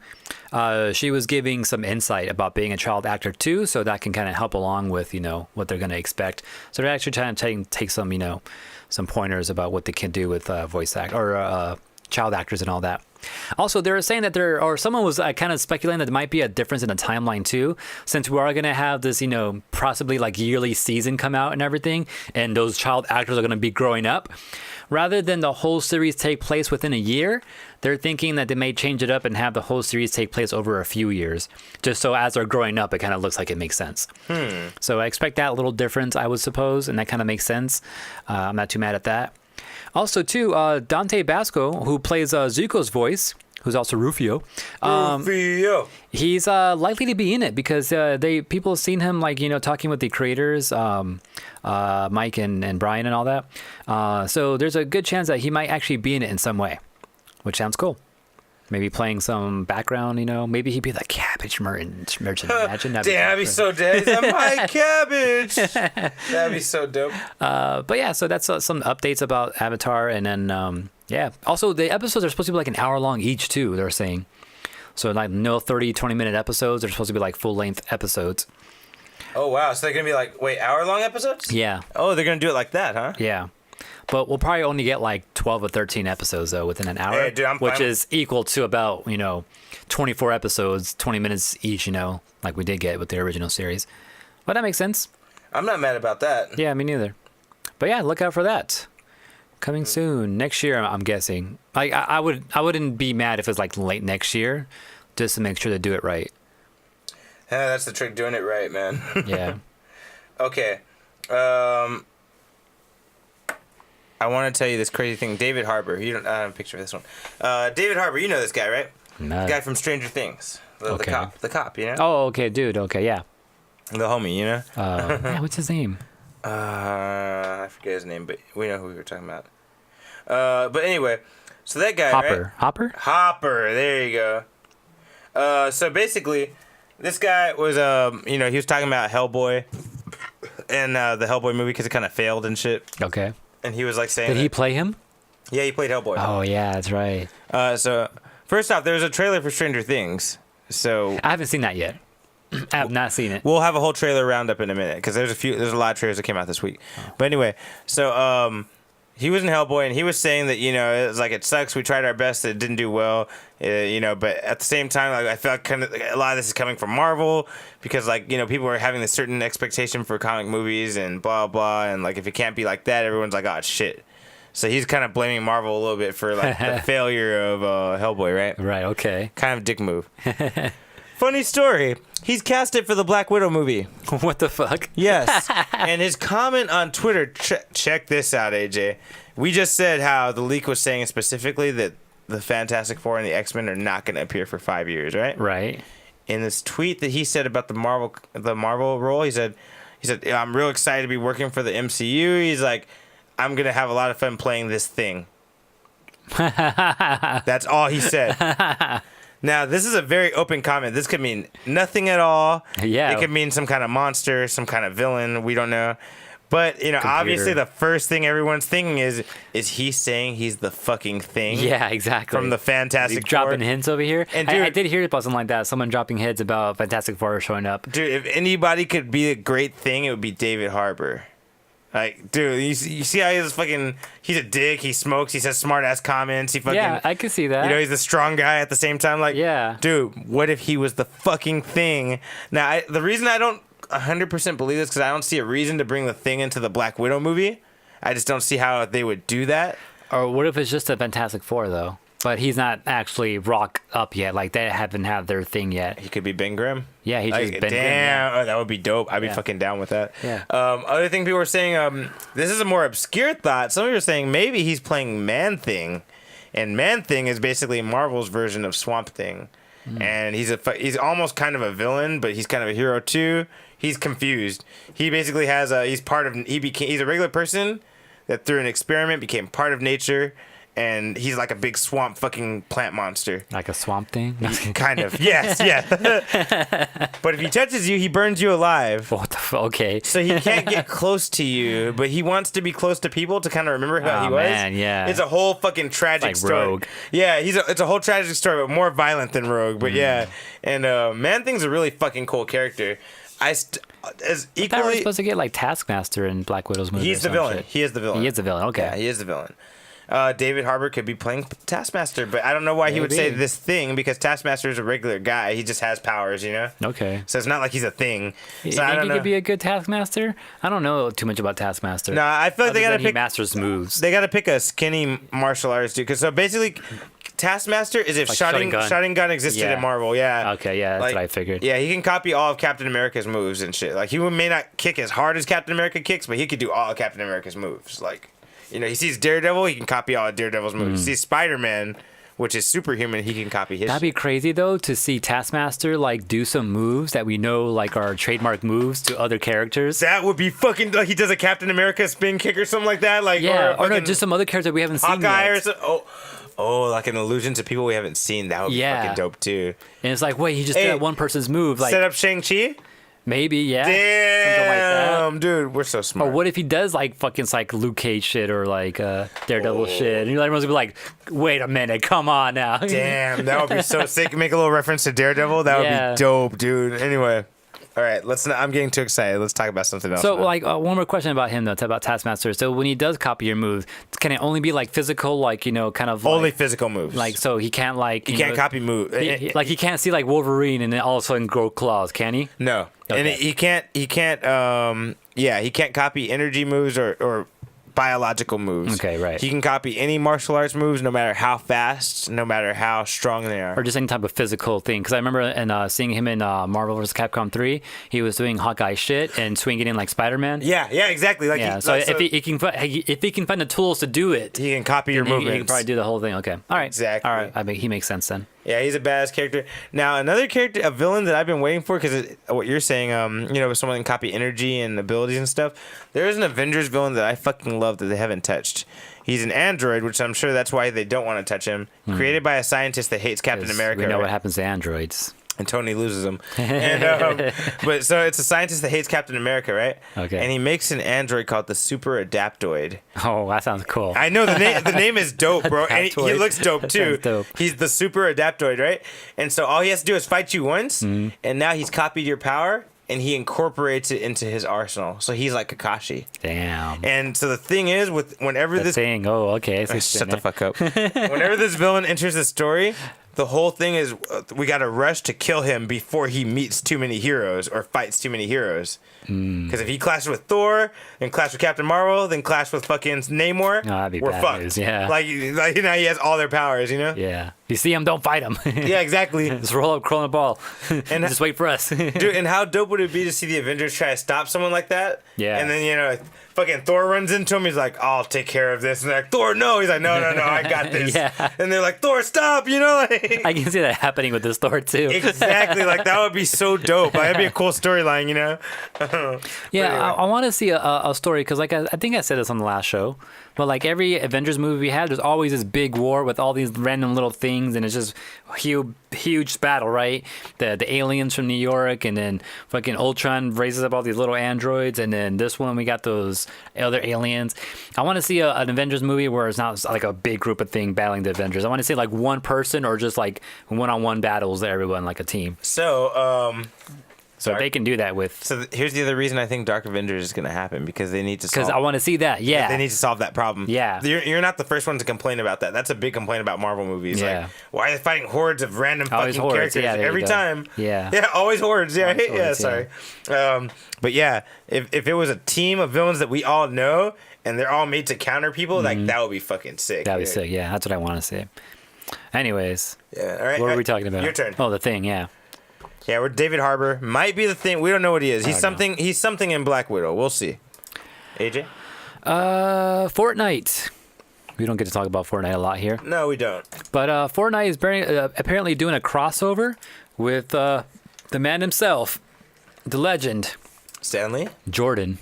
she was giving some insight about being a child actor too, so that can kind of help along with what they're going to expect. So they're actually trying to take some some pointers about what they can do with voice act or child actors and all that. Also, they were saying that someone was kind of speculating that there might be a difference in the timeline too, since we are going to have this, possibly like yearly season come out and everything, and those child actors are going to be growing up. Rather than the whole series take place within a year, they're thinking that they may change it up and have the whole series take place over a few years, just so as they're growing up, it kind of looks like it makes sense. So I expect that little difference, I would suppose, and that kind of makes sense. I'm not too mad at that. Also, too, Dante Basco, who plays Zuko's voice, who's also Rufio. He's likely to be in it because people have seen him talking with the creators, Mike and Brian and all that. So there's a good chance that he might actually be in it in some way, which sounds cool. Maybe playing some background, Maybe he'd be the cabbage merchant. Imagine that. Damn, that'd be so dead. He's like, my cabbage. That'd be so dope. But yeah, so that's some updates about Avatar, and then yeah. Also, the episodes are supposed to be like an hour long each too. They're saying, so like no 30, 20-minute episodes. They're supposed to be like full length episodes. Oh wow, so they're gonna be like hour long episodes? Yeah. Oh, they're gonna do it like that, huh? Yeah. But we'll probably only get like 12 or 13 episodes though within an hour, hey, dude, which is equal to about 24 episodes, 20 minutes each, like we did get with the original series. But that makes sense. I'm not mad about that. Yeah, me neither. But yeah, look out for that. Coming soon next year, I'm guessing. Like I wouldn't be mad if it's like late next year, just to make sure to do it right. Yeah, that's the trick, doing it right, man. Yeah. Okay. I want to tell you this crazy thing. David Harbour. I have a picture of this one. David Harbour, you know this guy, right? No. The guy from Stranger Things. The cop. The cop, Oh, okay, dude. Okay, yeah. The homie, Yeah, what's his name? I forget his name, but we know who we were talking about. But anyway, so that guy, Hopper. right? Hopper? Hopper. There you go. So basically, this guy was, he was talking about Hellboy and the Hellboy movie because it kind of failed and shit. Okay. And he was like saying, Did he play him? Yeah, he played Hellboy. Oh yeah, that's right. So first off, there's a trailer for Stranger Things. So I haven't seen that yet. I have not seen it. we'll have a whole trailer roundup in a minute because there's a lot of trailers that came out this week. But anyway, so he was in Hellboy and he was saying that it was like it sucks. We tried our best, it didn't do well. But at the same time, like I felt kind of a lot of this is coming from Marvel because people are having this certain expectation for comic movies and blah blah, and like if it can't be like that, everyone's like, oh shit. So he's kind of blaming Marvel a little bit for like the failure of Hellboy, right? Right. Okay. Kind of dick move. Funny story. He's cast it for the Black Widow movie. What the fuck? Yes. And his comment on Twitter, check this out, AJ. We just said how the leak was saying specifically that the Fantastic Four and the X-Men are not going to appear for 5 years, right? Right. In this tweet that he said about the Marvel role, he said, I'm real excited to be working for the MCU. He's like, I'm going to have a lot of fun playing this thing. That's all he said. Now, this is a very open comment. This could mean nothing at all. Yeah. It could mean some kind of monster, some kind of villain. We don't know. But, obviously the first thing everyone's thinking is he saying he's the fucking thing? Yeah, exactly. From the Fantastic Four. Dropping hints over here. And dude, I did hear about something like that. Someone dropping hints about Fantastic Four showing up. Dude, if anybody could be a great thing, it would be David Harbour. Like, dude, you see how he's a dick, he smokes, he says smart-ass comments, Yeah, I can see that. He's the strong guy at the same time. Like, yeah. Dude, what if he was the fucking thing? Now, the reason I don't 100% believe this, because I don't see a reason to bring the thing into the Black Widow movie. I just don't see how they would do that. Or what if it's just a Fantastic Four, though? But he's not actually rock up yet. Like, they haven't had their thing yet. He could be Ben Grimm. Yeah, he's just Ben Grimm. Damn, oh, that would be dope. I'd be fucking down with that. Yeah. Other thing people were saying, this is a more obscure thought. Some people are saying maybe he's playing Man-Thing. And Man-Thing is basically Marvel's version of Swamp Thing. And he's almost kind of a villain, but he's kind of a hero too. He's confused. He basically has he's a regular person that through an experiment became part of nature, and he's like a big swamp fucking plant monster. Like a swamp thing? Kind of. Yes, yeah. But if he touches you, he burns you alive. What the fuck? Okay. So he can't get close to you, but he wants to be close to people to kind of remember how he was. Man, yeah. It's a whole fucking tragic like story. Rogue. Yeah, it's a whole tragic story, but more violent than Rogue. But yeah, and Man-Thing's a really fucking cool character. As I thought we were supposed to get like Taskmaster in Black Widow's movie. He's the villain. He is the villain. He is the villain. Okay. Yeah, he is the villain. David Harbour could be playing Taskmaster, but I don't know why he would say Maybe. this thing because Taskmaster is a regular guy. He just has powers, you know. Okay. So it's not like he's a thing. You So I think don't he know. could be a good Taskmaster? I don't know too much about Taskmaster. No, I feel like they Other gotta than he pick. masters moves. They gotta pick a skinny martial artist dude. Because so basically, Taskmaster is if Like shotting Shotgun. gun existed Yeah. in Marvel. Yeah. Okay, yeah, that's what I figured. Yeah, he can copy all of Captain America's moves and shit. Like he may not kick as hard as Captain America kicks, but he could do all of Captain America's moves. Like, you know, he sees Daredevil, he can copy all of Daredevil's moves. He sees Spider-Man, which is superhuman, he can copy his. That'd be crazy though to see Taskmaster like do some moves that we know like are trademark moves to other characters. That would be fucking like he does a Captain America spin kick or something like that. Like Yeah, or no, fucking just some other character we haven't seen Hawkeye yet. or something. Oh, like an illusion to people we haven't seen. That would be Yeah. fucking dope too. And it's like, wait, he just Hey, did that one person's move. Like Set up Shang-Chi? maybe, yeah. Something like that. Damn, dude, we're so smart. Or what if he does like fucking like Luke Cage shit or like Daredevil shit? And everyone's gonna be like, wait a minute, come on now. Damn, that would be so sick. Make a little reference to Daredevil. That would Yeah. be dope, dude. Anyway, all right, let's. I'm getting too excited. Let's talk about something else. So, now. like, one more question about him, though, about Taskmaster. So, when he does copy your moves, can it only be, like, physical, like, you know, kind of, only like, physical moves. so he can't, like, he can't copy move. like, he can't see, like, Wolverine and then all of a sudden grow claws, can he? No, and Okay. he can't. He can't. Yeah, he can't copy energy moves or biological moves. Okay, right. He can copy any martial arts moves, no matter how fast, no matter how strong they are. Or just any type of physical thing. Because I remember seeing him in Marvel vs. Capcom 3, he was doing Hawkeye shit and swinging in like Spider-Man. Yeah, exactly. Like Yeah, he, so like, if he can find the tools to do it, he can copy your he movements. can probably do the whole thing. Okay, all right, Exactly. All right, I mean he makes sense then. Yeah, he's a badass character. Now, another character, a villain that I've been waiting for, because what you're saying, you know, someone can copy energy and abilities and stuff. There is an Avengers villain that I fucking love that they haven't touched. He's an android, which I'm sure that's why they don't want to touch him. Created by a scientist that hates Captain 'Cause America. We know right? what happens to androids. And Tony loses him. And, but so it's a scientist that hates Captain America, right? Okay. And he makes an android called the Super Adaptoid. Oh, that sounds cool. I know the name. The name is dope, bro. And he Adaptoid. looks dope That too. sounds dope. He's the Super Adaptoid, right? And so all he has to do is fight you once, Mm-hmm. and now he's copied your power, and he incorporates it into his arsenal. So he's like Kakashi. Damn. And so the thing is, with whenever The this thing. Oh, okay. So shut the fuck up. Whenever this villain enters the story, the whole thing is we got to rush to kill him before he meets too many heroes or fights too many heroes. Because if he clashes with Thor, then clash with Captain Marvel, then clash with fucking Namor, that'd be we're bad fucked. news, yeah. Like you know, he has all their powers, you know? Yeah. If you see him, don't fight him. Yeah, exactly. Just roll up, crawl in a ball, and And- just wait for us. Dude, and how dope would it be to see the Avengers try to stop someone like that? Yeah. And then, you know, fucking Thor runs into him. He's like, I'll take care of this. And they're like, Thor, no. He's like, no, I got this. Yeah. And they're like, Thor, stop. You know, like. I can see that happening with this Thor too. Exactly. Like, that would be so dope. Like, that'd be a cool storyline, you know? Yeah, anyway. I want to see a story because, like, I think I said this on the last show, but like every Avengers movie we have, there's always this big war with all these random little things, and it's just huge battle, right? The aliens from New York, and then fucking Ultron raises up all these little androids, and then this one we got those other aliens. I want to see an Avengers movie where it's not like a big group of thing battling the Avengers. I want to see like one person or just like one-on-one battles to everyone like a team. So, So if they can do that with. here's the other reason I think Dark Avengers is going to happen, because they need to Because solve. I want to see that, yeah. They need to solve that problem. Yeah. You're not the first one to complain about that. That's a big complaint about Marvel movies. Yeah. Like, why are they fighting hordes of random Always fucking hordes. characters Yeah, there you every go. time? Yeah. Yeah, always hordes. Yeah, Always yeah, hordes, sorry. But yeah, if it was a team of villains that we all know and they're all made to counter people, like that would be fucking sick. That'd be dude. sick. Yeah, that's what I want to see. Anyways, Yeah. All right. what were we talking about? Your turn. Oh, the thing. Yeah. Yeah, we're David Harbour. Might be the thing. We don't know what he is. He's something. He's something in Black Widow. We'll see. AJ? Fortnite. We don't get to talk about Fortnite a lot here, No, we don't. but Fortnite is apparently doing a crossover with the man himself, the legend, Stanley? Jooorrrdan.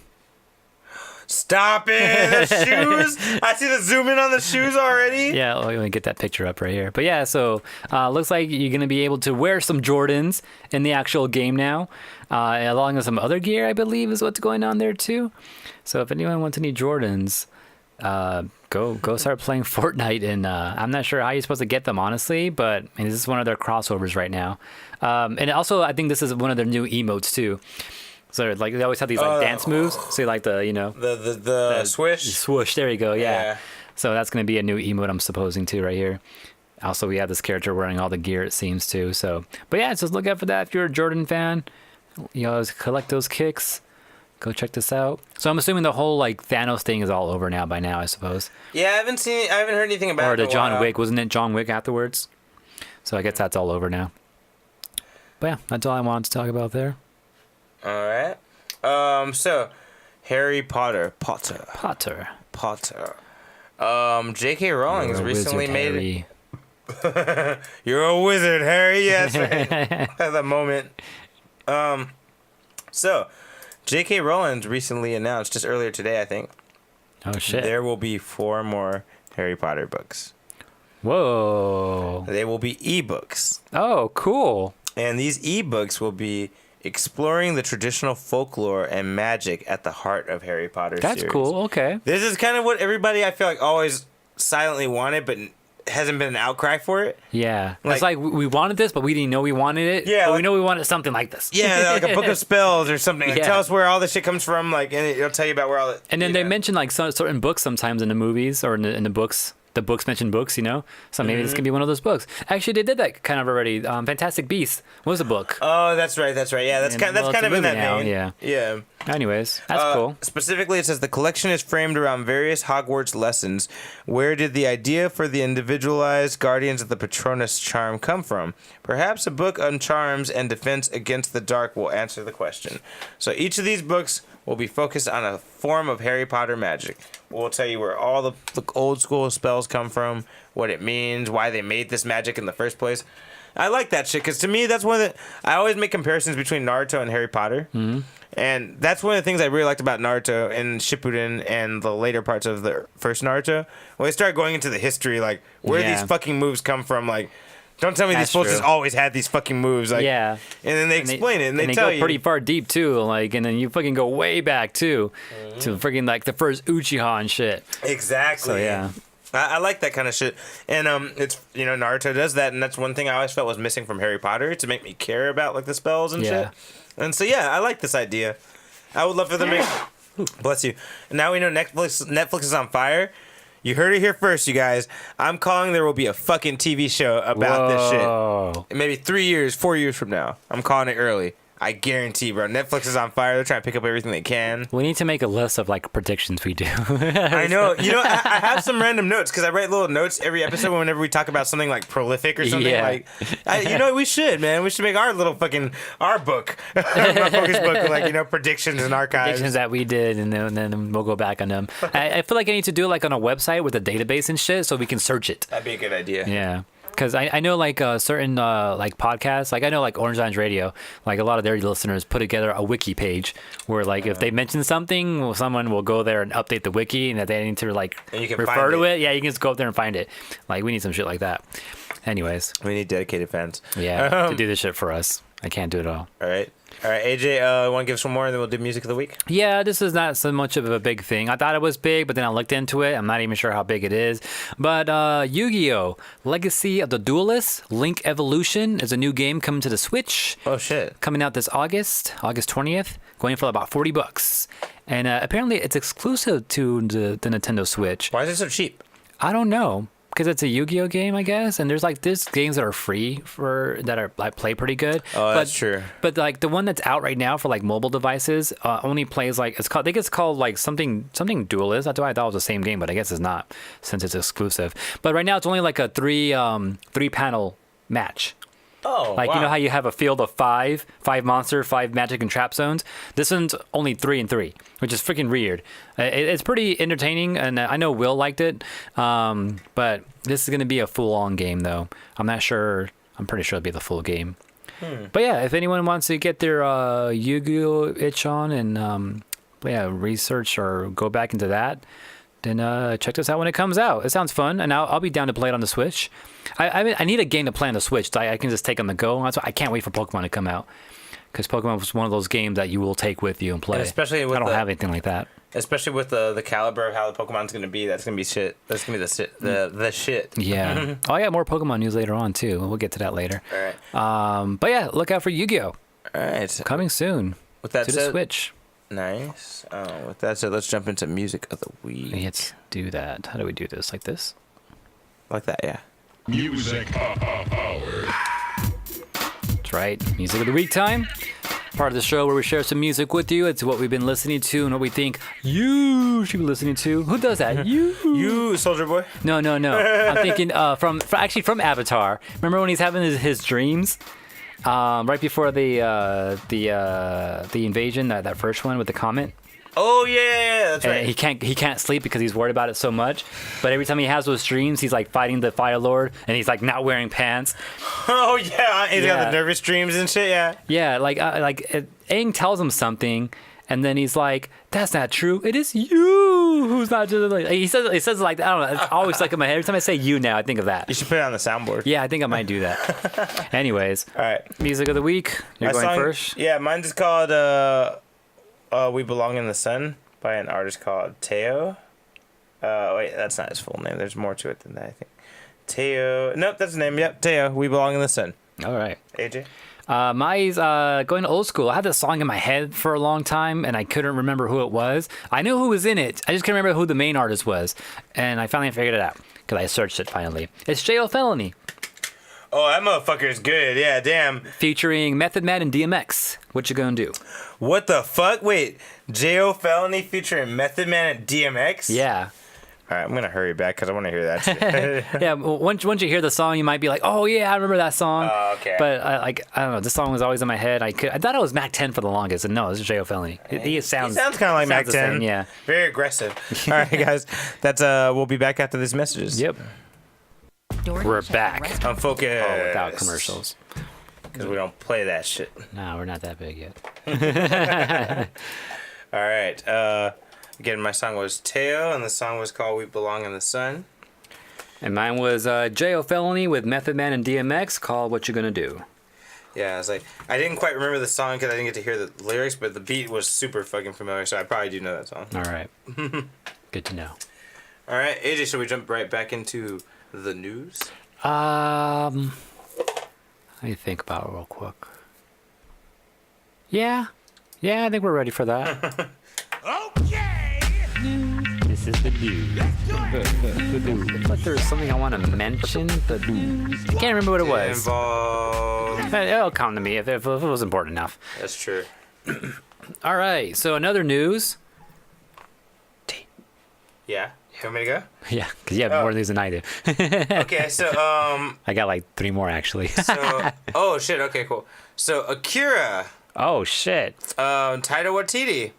Stop it! The shoes. I see the zoom in on the shoes already. Yeah, let me get that picture up right here. But yeah, so looks like you're gonna be able to wear some Jordans in the actual game now, along with some other gear, I believe, is what's going on there too. So if anyone wants any Jordans, go start playing Fortnite. And I'm not sure how you're supposed to get them, honestly, but I mean, this is one of their crossovers right now. And also, I think this is one of their new emotes too. So like they always have these like dance moves. So you like the The swish. swoosh. There you go. Yeah. So that's going to be a new emote I'm supposing to right here. Also, we have this character wearing all the gear, it seems, too. So, but yeah, just look out for that if you're a Jooorrrdan fan. You know, collect those kicks. Go check this out. So I'm assuming the whole like Thanos thing is all over now by now, I suppose. Yeah, I haven't heard anything about or it. Or the John Wick, wasn't it John Wick afterwards? So I guess that's all over now. But yeah, that's all I wanted to talk about there. All right. So Harry Potter. J.K. Rowling recently made. You're a wizard, Harry. Yes. At the moment. So J.K. Rowling recently announced, just earlier today, I think. Oh shit! There will be 4 more Harry Potter books. Whoa! They will be ebooks. Oh, cool! And these ebooks will be exploring the traditional folklore and magic at the heart of Harry Potter series. That's cool. Okay. This is kind of what everybody, I feel like, always silently wanted, but hasn't been an outcry for it. Yeah. Like, it's like we wanted this, but we didn't know we wanted it. Yeah. But like, we know we wanted something like this. Yeah, like a book of spells or something. Like, Yeah. tell us where all this shit comes from, like, and it'll tell you about where all it... And then they mention like certain books sometimes in the movies or in the books. The books mention books, you know? So maybe this could be one of those books. Actually, they did that kind of already. Fantastic Beasts was a book. Oh, that's right. Yeah, that's kind of in that vein. Yeah. Anyways, that's cool. Specifically, it says the collection is framed around various Hogwarts lessons. Where did the idea for the individualized Guardians of the Patronus charm come from? Perhaps a book on charms and defense against the dark will answer the question. So each of these books will be focused on a form of Harry Potter magic. We'll tell you where all the old school spells come from, what it means, why they made this magic in the first place. I like that shit, because to me, that's one of the... I always make comparisons between Naruto and Harry Potter. Mm-hmm. And that's one of the things I really liked about Naruto and Shippuden and the later parts of the first Naruto. When they start going into the history, like, where these fucking moves come from, like... Don't tell me these fools just always had these fucking moves. Like, yeah. And then they explain it, and they tell go you. pretty far deep, too. Like, and then you fucking go way back, too. To freaking, like, the first Uchiha and shit. Exactly. So, yeah. I like that kind of shit. And, it's, you know, Naruto does that, and that's one thing I always felt was missing from Harry Potter, to make me care about, like, the spells and shit. And so, yeah, I like this idea. I would love for them to make... Bless you. Now we know Netflix is on fire. You heard it here first, you guys. I'm calling there will be a fucking TV show about this shit. Maybe 3 years, 4 years from now. I'm calling it early. I guarantee, bro. Netflix is on fire. They're trying to pick up everything they can. We need to make a list of like predictions we do. I know. You know, I have some random notes because I write little notes every episode whenever we talk about something like prolific or something. Yeah. Like, you know, we should, man. We should make our little fucking book, our focus book, like, you know, predictions and archives. Predictions that we did, and then we'll go back on them. I feel like I need to do it like on a website with a database and shit, so we can search it. That'd be a good idea. Yeah. Because I know like certain like podcasts, like I know like Orange Lines Radio, like a lot of their listeners put together a wiki page where like if they mention something, well, someone will go there and update the wiki, and that they need to like refer to it. Yeah, you can just go up there and find it. Like we need some shit like that. Anyways, we need dedicated fans. Yeah, to do this shit for us. I can't do it all. All right, AJ, want to give us one more, and then we'll do music of the week? Yeah, this is not so much of a big thing. I thought it was big, but then I looked into it. I'm not even sure how big it is. But Yu-Gi-Oh! Legacy of the Duelist, Link Evolution is a new game coming to the Switch. Oh, shit. Coming out this August 20th, going for about $40. And apparently it's exclusive to the Nintendo Switch. Why is it so cheap? I don't know. Because it's a Yu-Gi-Oh game, I guess, and there's games that are free that are like play pretty good. Oh, that's true. But like the one that's out right now for like mobile devices only plays like I think it's called like something Duelist. That's why I thought it was the same game, but I guess it's not since it's exclusive. But right now it's only like a three panel match. Oh, like, wow. You know how you have a field of five monster, 5 magic and trap zones? This one's only 3 and 3, which is freaking weird. It's pretty entertaining, and I know Will liked it. But this is going to be a full-on game, though. I'm not sure. I'm pretty sure it'll be the full game. But yeah, if anyone wants to get their Yu-Gi-Oh! Itch on and research or go back into that, then check this out when it comes out. It sounds fun, and I'll be down to play it on the Switch. I need a game to play on the Switch so I can just take on the go. That's why I can't wait for Pokemon to come out, because Pokemon was one of those games that you will take with you and play. And especially with I don't have anything like that. Especially with the caliber of how the Pokemon's going to be, that's going to be shit. That's going to be the shit. The shit. Yeah. I got more Pokemon news later on, too. We'll get to that later. All right. But yeah, look out for Yu-Gi-Oh! All right. Coming soon with that to said, the Switch. Nice. With that said, let's jump into music of the week. Let's do that? How do we do this? Like this? Like that, yeah. Music power. That's right. Music of the week time. Part of the show where we share some music with you. It's what we've been listening to and what we think you should be listening to. Who does that? You, Soldier Boy. No. I'm thinking from Avatar. Remember when he's having his dreams? Right before the invasion, that first one with the comet. Oh yeah, that's right. And he can't sleep because he's worried about it so much. But every time he has those dreams, he's like fighting the Fire Lord, and he's like not wearing pants. Oh yeah, he's got the nervous dreams and shit. Yeah. Yeah, like Aang tells him something, and then he's like, "That's not true. It is you who's not just like." He says like, I don't know. It's always like in my head. Every time I say "you" now, I think of that. You should put it on the soundboard. Yeah, I think I might do that. Anyways, all right. Music of the week. You're going first. Yeah, mine's is called "We Belong in the Sun" by an artist called Teo. Wait, that's not his full name. There's more to it than that, I think. Teo. Nope, that's the name. Yep, Teo. "We Belong in the Sun." All right. AJ. Mine's going old school. I had this song in my head for a long time, and I couldn't remember who it was. I knew who was in it. I just couldn't remember who the main artist was, and I finally figured it out because I searched it finally. It's J.O. Felony. Oh, that motherfucker's good. Yeah, damn. Featuring Method Man and DMX. What you gonna do? What the fuck? Wait, J.O. Felony featuring Method Man and DMX? Yeah. All right, I'm gonna hurry back because I want to hear that shit. Yeah, once you hear the song, you might be like, "Oh yeah, I remember that song." Oh, okay. But I don't know. This song was always in my head. I thought it was Mac 10 for the longest, and no, it's J.O. Felony. He sounds kind of like Mac 10. Yeah. Very aggressive. All right, guys. That's we'll be back after these messages. Yep. We're back. Unfocused. Oh, without commercials. Because we don't play that shit. No, we're not that big yet. All right. Again, my song was Teo, and the song was called "We Belong in the Sun." And mine was J.O. Felony with Method Man and DMX called "What You Gonna Do." Yeah, I was like, I didn't quite remember the song because I didn't get to hear the lyrics, but the beat was super fucking familiar, so I probably do know that song. All right. Good to know. All right, AJ, should we jump right back into the news? Let me think about it real quick. Yeah, I think we're ready for that. Okay. This is the news. But there's something I want to mention, but I can't remember what it was. Involved. It'll come to me if it was important enough. That's true. All right, so another news. Yeah. You want me to go? Yeah, because you have more news than I do. Okay, so I got like 3 more actually. oh shit. Okay, cool. So Akira, Oh shit. Taika Waititi.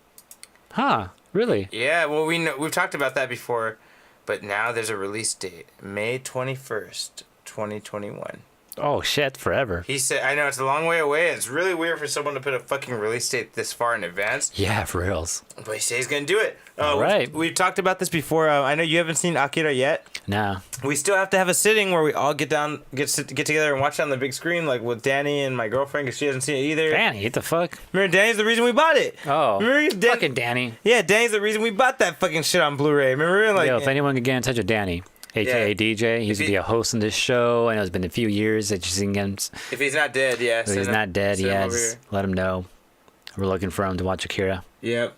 Huh? Really? Yeah. Well, we've talked about that before, but now there's a release date, May 21st, 2021. Oh shit! Forever. He said, I know it's a long way away. It's really weird for someone to put a fucking release date this far in advance. Yeah, for reals. But he said he's gonna do it. All right. We've talked about this before. I know you haven't seen Akira yet. No. We still have to have a sitting where we all get together and watch it on the big screen, like with Danny and my girlfriend, because she hasn't seen it either. Danny, what the fuck? Remember, Danny's the reason we bought it. Oh. Remember, fucking Danny. Yeah, Danny's the reason we bought that fucking shit on Blu-ray. Remember, like, Yo, if anyone could get in touch with Danny, aka DJ, he used to be a host on this show. I know it's been a few years that you've seen him. if he's not dead, yeah. If he's not dead, yeah, just let him know. We're looking for him to watch Akira. Yep.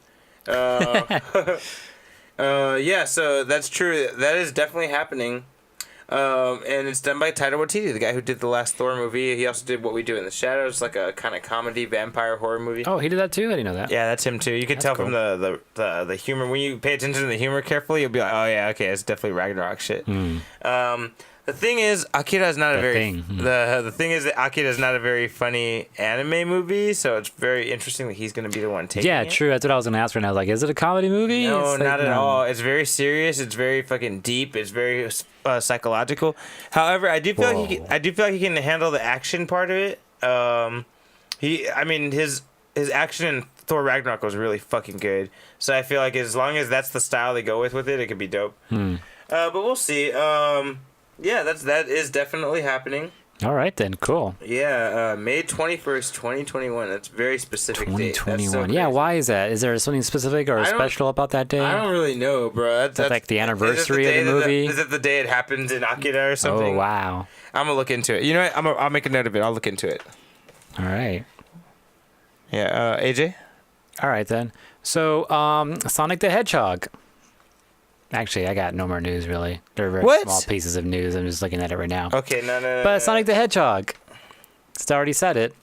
Yeah, so that's true. That is definitely happening. And it's done by Taika Waititi, the guy who did the last Thor movie. He also did What We Do in the Shadows, like a kind of comedy vampire horror movie. Oh, he did that too? I didn't know that. Yeah, that's him too. You can tell cool. from the humor. When you pay attention to the humor carefully, you'll be like, oh yeah, okay, it's definitely Ragnarok shit. The thing is, Akira is not a very the thing is that Akira is not a very funny anime movie, so it's very interesting that he's going to be the one taking it. True. That's what I was gonna ask right now. I was like, is it a comedy movie? No, It's not like, at all. It's very serious. It's very fucking deep. It's very psychological. However, I do feel like he can handle the action part of it. His action in Thor Ragnarok was really fucking good. So I feel like as long as that's the style they go with it, it could be dope. But we'll see. Yeah, that is definitely happening. All right then, cool. Yeah, May 21st, 2021. That's a very specific date. 2021. Yeah, why is that? Is there something specific or special about that day? I don't really know, bro. That's like the anniversary of the movie? Is it the day it happens in Akira or something? Oh, wow. I'm going to look into it. You know what? I'll make a note of it. I'll look into it. All right. Yeah, AJ? All right then. So, Sonic the Hedgehog Actually, I got no more news, really. They're very What? small pieces of news. I'm just looking at it right now. Okay, no. But Sonic the Hedgehog. It's already said it.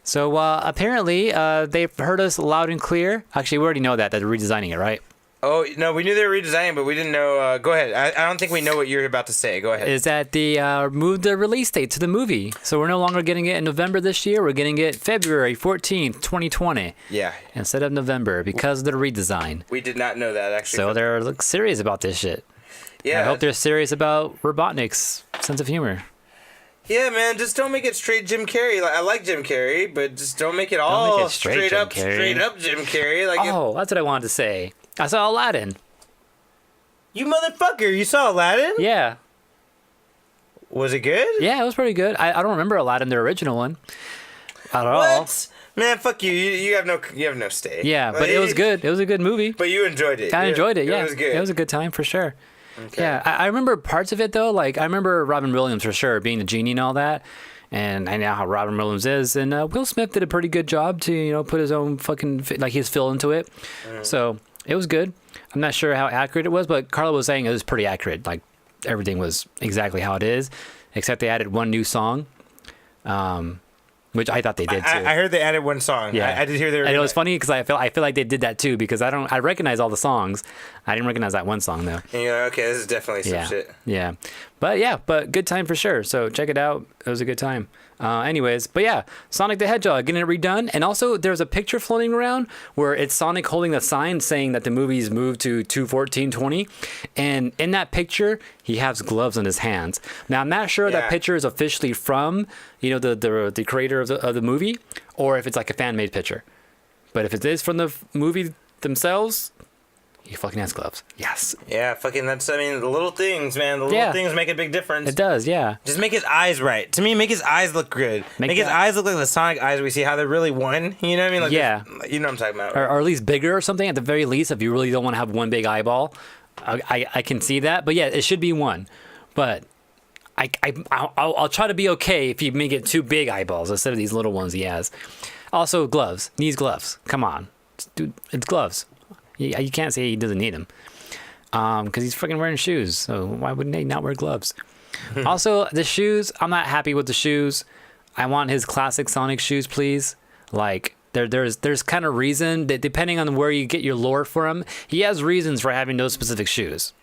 So apparently, they've heard us loud and clear. Actually, we already know that they're redesigning it, right? Oh, no, we knew they were redesigning, but we didn't know. Go ahead. I don't think we know what you're about to say. Go ahead. Is that they moved the release date to the movie. So we're no longer getting it in November this year. We're getting it February 14th, 2020. Yeah. Instead of November because of the redesign. We did not know that, actually. So they're serious about this shit. Yeah. I hope they're serious about Robotnik's sense of humor. Yeah, man, just don't make it straight Jim Carrey. Like, I like Jim Carrey, but just don't make it all make it straight Jim Carrey. straight up Jim Carrey. Like, Oh, that's what I wanted to say. I saw Aladdin. you motherfucker, you saw Aladdin? Yeah. Was it good? Yeah, it was pretty good. I don't remember Aladdin, the original one, at all. What? Man, fuck you. You have no stay. Yeah, but Like, it was good. It was a good movie. But you enjoyed it. I enjoyed it. Yeah, It was good. It was a good time for sure. Okay. Yeah, I remember parts of it though. Like I remember Robin Williams for sure being the genie and all that. And I know how Robin Williams is, and Will Smith did a pretty good job to put his own fucking his feel into it. So it was good. I'm not sure how accurate it was, but Carla was saying it was pretty accurate. Like everything was exactly how it is, except they added one new song, which I thought they did too. I heard they added one song. Yeah, I did hear they were. And it was funny because I feel like they did that too because I recognize all the songs. I didn't recognize that one song though. And you're like, okay, this is definitely some shit. Yeah. But good time for sure. So check it out. It was a good time. Anyways, but yeah, Sonic the Hedgehog getting it redone. And also there's a picture floating around where it's Sonic holding the sign saying that the movie's moved to 2/14/20. And in that picture, he has gloves on his hands. Now, I'm not sure that picture is officially from, the creator of the movie or if it's like a fan-made picture. But if it is from the movie themselves, he fucking has gloves. Yes. Yeah, fucking the little things, man. The little things make a big difference. It does, yeah. Just make his eyes right. To me, make his eyes look good. Make his eyes look like the Sonic eyes we see, how they're really one. You know what I mean? Like, yeah. You know what I'm talking about. Or at least bigger or something, at the very least, if you really don't want to have one big eyeball. I can see that. But yeah, it should be one. But I'll try to be okay if you make it two big eyeballs instead of these little ones he has. Also, gloves. Needs gloves. Come on. Dude, it's gloves. You can't say he doesn't need them. Because he's freaking wearing shoes. So why wouldn't he not wear gloves? Also, the shoes, I'm not happy with the shoes. I want his classic Sonic shoes, please. Like, there's kind of reason that depending on where you get your lore from, he has reasons for having those specific shoes.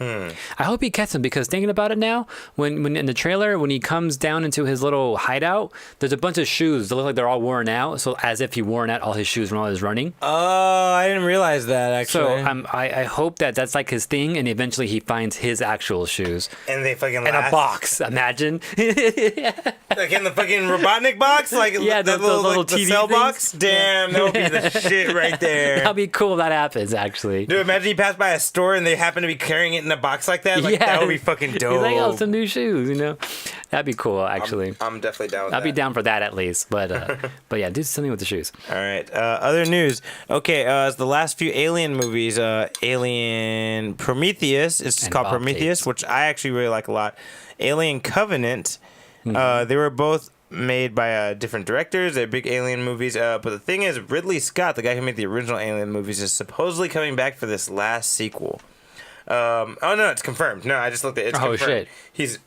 I hope he gets them because thinking about it now, when in the trailer, when he comes down into his little hideout, there's a bunch of shoes that look like they're all worn out. So as if he worn out all his shoes when all his running. Oh, I didn't realize that actually. So I hope that's like his thing, and eventually he finds his actual shoes And they fucking in a box. Imagine. Like in the fucking Robotnik box, like Yeah, that those little like, the TV cell things. box. Damn, that would be the shit right there. That'd be cool if that happens. Actually. Dude, imagine you pass by a store and they happen to be carrying it in a box like that. Like that would be fucking dope. He's like, oh, some new shoes, That'd be cool, actually. I'm definitely down with I'd that. be down for that at least. But yeah, do something with the shoes. All right. Other news. Okay, it's the last few Alien movies. Alien Prometheus. It's And called Bob Prometheus, Tate's. which I actually really like a lot. Alien Covenant. They were both made by different directors. They're big Alien movies. But the thing is, Ridley Scott, the guy who made the original Alien movies, is supposedly coming back for this last sequel. Oh no, it's confirmed. No, I just looked at it. It's confirmed. Shit. He's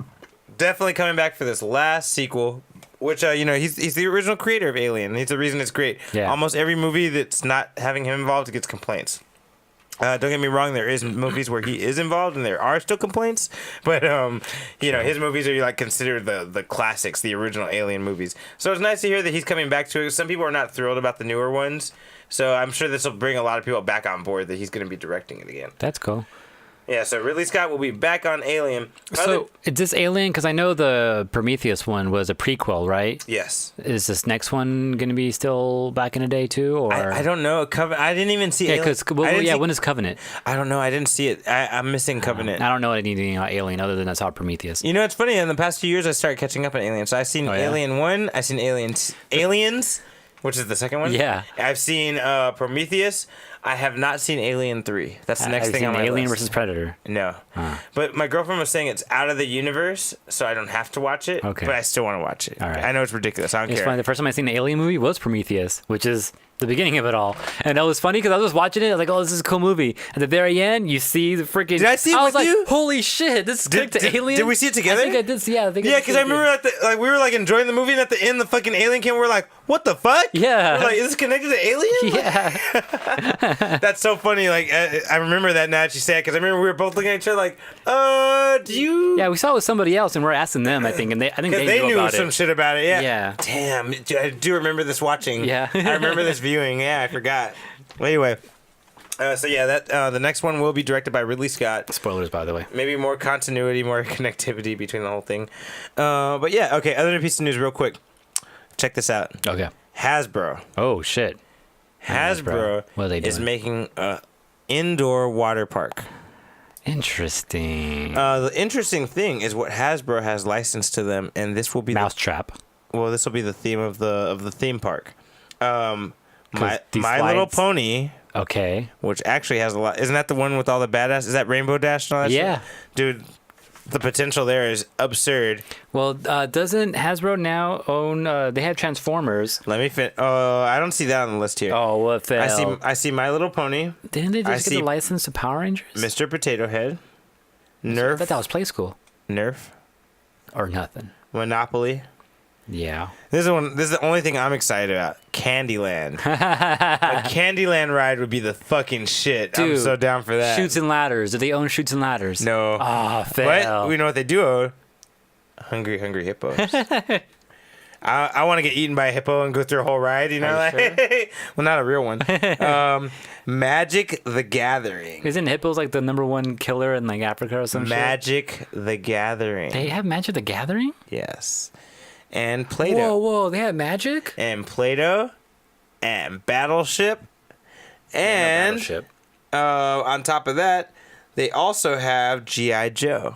definitely coming back for this last sequel. Which he's the original creator of Alien. He's the reason it's great. Yeah. Almost every movie that's not having him involved gets complaints. Don't get me wrong. There is movies where he is involved and there are still complaints. But his movies are like considered the classics, the original Alien movies. So it's nice to hear that he's coming back to it. Some people are not thrilled about the newer ones. So I'm sure this will bring a lot of people back on board that he's going to be directing it again. That's cool. Yeah, so Ridley Scott will be back on Alien. So is this Alien? Because I know the Prometheus one was a prequel, right? Yes. Is this next one going to be still back in the day too, or I don't know. I didn't even see. Yeah, because when is Covenant? I don't know. I didn't see it. I'm missing Covenant. I don't know anything about Alien other than I saw Prometheus. You know, it's funny. In the past few years, I started catching up on Alien. So I've seen Alien 1. I've seen Aliens, which is the second one. Yeah. I've seen Prometheus. I have not seen Alien 3. That's the next Have you thing on seen my Alien list. versus Predator. No. But my girlfriend was saying it's out of the universe, so I don't have to watch it. Okay. But I still want to watch it. All right. I know it's ridiculous. I don't It's care. funny. The first time I seen an Alien movie was Prometheus, which is the beginning of it all. And it was funny because I was watching it. I was like, oh, this is a cool movie. At the very end, you see the freaking. Did I see it was with like, you? holy shit, this is Did- to did- Alien. did we see it together? I think I did see. Yeah, I think. Yeah, because I remember we were like enjoying the movie, and at the end, the fucking alien came. We're like, "What the fuck?" Yeah. We're like, "Is this connected to Alien?" Yeah. That's so funny. Like, I remember that now that you say it, because I remember we were both looking at each other like, do you?" Yeah, we saw it with somebody else, and we're asking them. I think, and I think Because they they knew about some it. shit about it. Yeah. Yeah. Damn, I do remember this watching. Yeah. I remember this viewing. Yeah, I forgot. Well, anyway. So yeah, that the next one will be directed by Ridley Scott. Spoilers, by the way. Maybe more continuity, more connectivity between the whole thing. But yeah, okay. Other piece of news, real quick. Check this out. Okay. Hasbro. Oh shit. Hasbro What are they is doing? making a indoor water park. Interesting. The interesting thing is what Hasbro has licensed to them, and this will be Mousetrap. this will be the theme of the theme park. My these Little slides- Pony, Okay. which actually has a lot. Isn't that the one with all the badass? Is that Rainbow Dash and all that Yeah. shit? Dude, the potential there is absurd. Well, doesn't Hasbro now own? They have Transformers. Let me fit. Oh, I don't see that on the list here. Oh, what the hell? I see My Little Pony, Didn't they I just get see the license to Power Rangers? Mr. Potato Head, I Nerf, thought that was Play School Nerf, or nothing. Monopoly. Yeah. This is the only thing I'm excited about. Candyland. A Candyland ride would be the fucking shit. I'm Dude, so down for that. Shoots and Ladders. Do they own Shoots and Ladders? No. Ah, fail. But we know what they do own. Hungry Hippos. I want to get eaten by a hippo and go through a whole ride, you know? Are you Like, well, not a real one. Magic the Gathering. Isn't hippos like the #1 killer in like Africa or some shit? Magic the Gathering. They have Magic the Gathering? Yes. And Play-Doh. Whoa, they have Magic? And Play-Doh. And Battleship. And Battleship. on top of that, they also have G.I. Joe.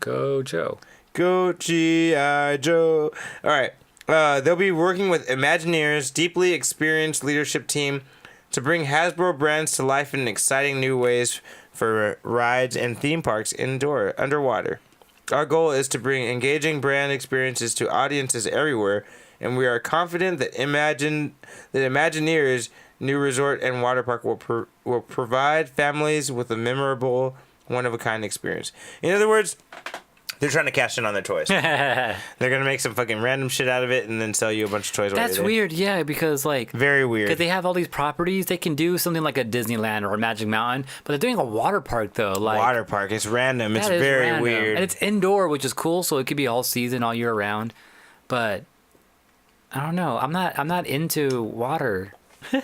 Go Joe. Go G.I. Joe. All right. They'll be working with Imagineers' deeply experienced leadership team to bring Hasbro brands to life in exciting new ways for rides and theme parks underwater. Our goal is to bring engaging brand experiences to audiences everywhere, and we are confident that Imagineers' new resort and water park will provide families with a memorable, one-of-a-kind experience. In other words, they're trying to cash in on their toys. They're going to make some fucking random shit out of it and then sell you a bunch of toys. while That's you're there. weird, yeah, because like Very weird. because they have all these properties, they can do something like a Disneyland or a Magic Mountain, but they're doing a water park though. Like Water park. It's random. It's that is very random. weird. and it's indoor, which is cool, so it could be all season, all year round. But I don't know. I'm not into water. I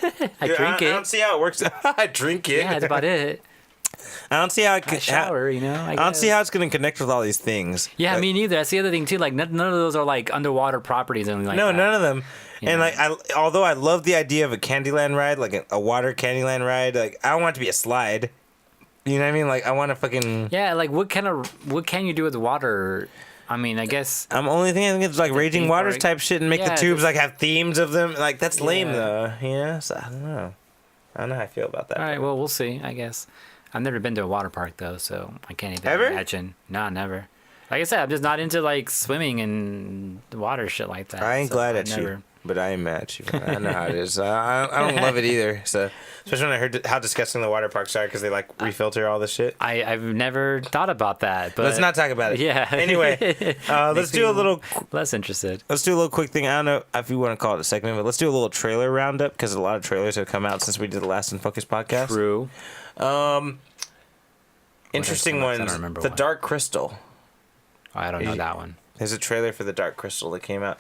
drink I don't it. see how it works. I drink it. Yeah, that's about it. I don't see how it I shower, you know. I don't see how it's going to connect with all these things. Yeah, Like, me neither. That's the other thing too. Like none of those are like underwater properties or anything like No, that. none of them. Yeah. And like, although I love the idea of a Candyland ride, like a water Candyland ride, like I don't want it to be a slide. You know what I mean? Like I want to fucking. Yeah, like what can you do with water? I mean, I guess. I'm only thinking it's like Raging theme Waters park. type shit and make the Yeah, tubes just- like have themes of them. Like that's lame Yeah. though. Yeah, so I don't know. I don't know how I feel about that. All right, well, we'll see. I guess. I've never been to a water park though, so I can't even Ever? imagine. No, never. Like I said, I'm just not into like swimming in the water shit like that. I ain't so glad I at never. you, but I am mad at you. I know how it is. I don't love it either. So especially when I heard how disgusting the water parks are because they like refilter all this shit. I've never thought about that. But Let's not talk about it. Yeah. Anyway, let's do a little. less interested. Let's do a little quick thing. I don't know if you want to call it a segment, but let's do a little trailer roundup because a lot of trailers have come out since we did the last Unfocused podcast. True. Interesting come out? I don't ones. remember The one. Dark Crystal. I don't know that one. There's a trailer for The Dark Crystal that came out.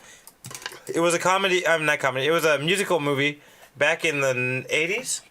It was a comedy. Not comedy. It was a musical movie back in the 80s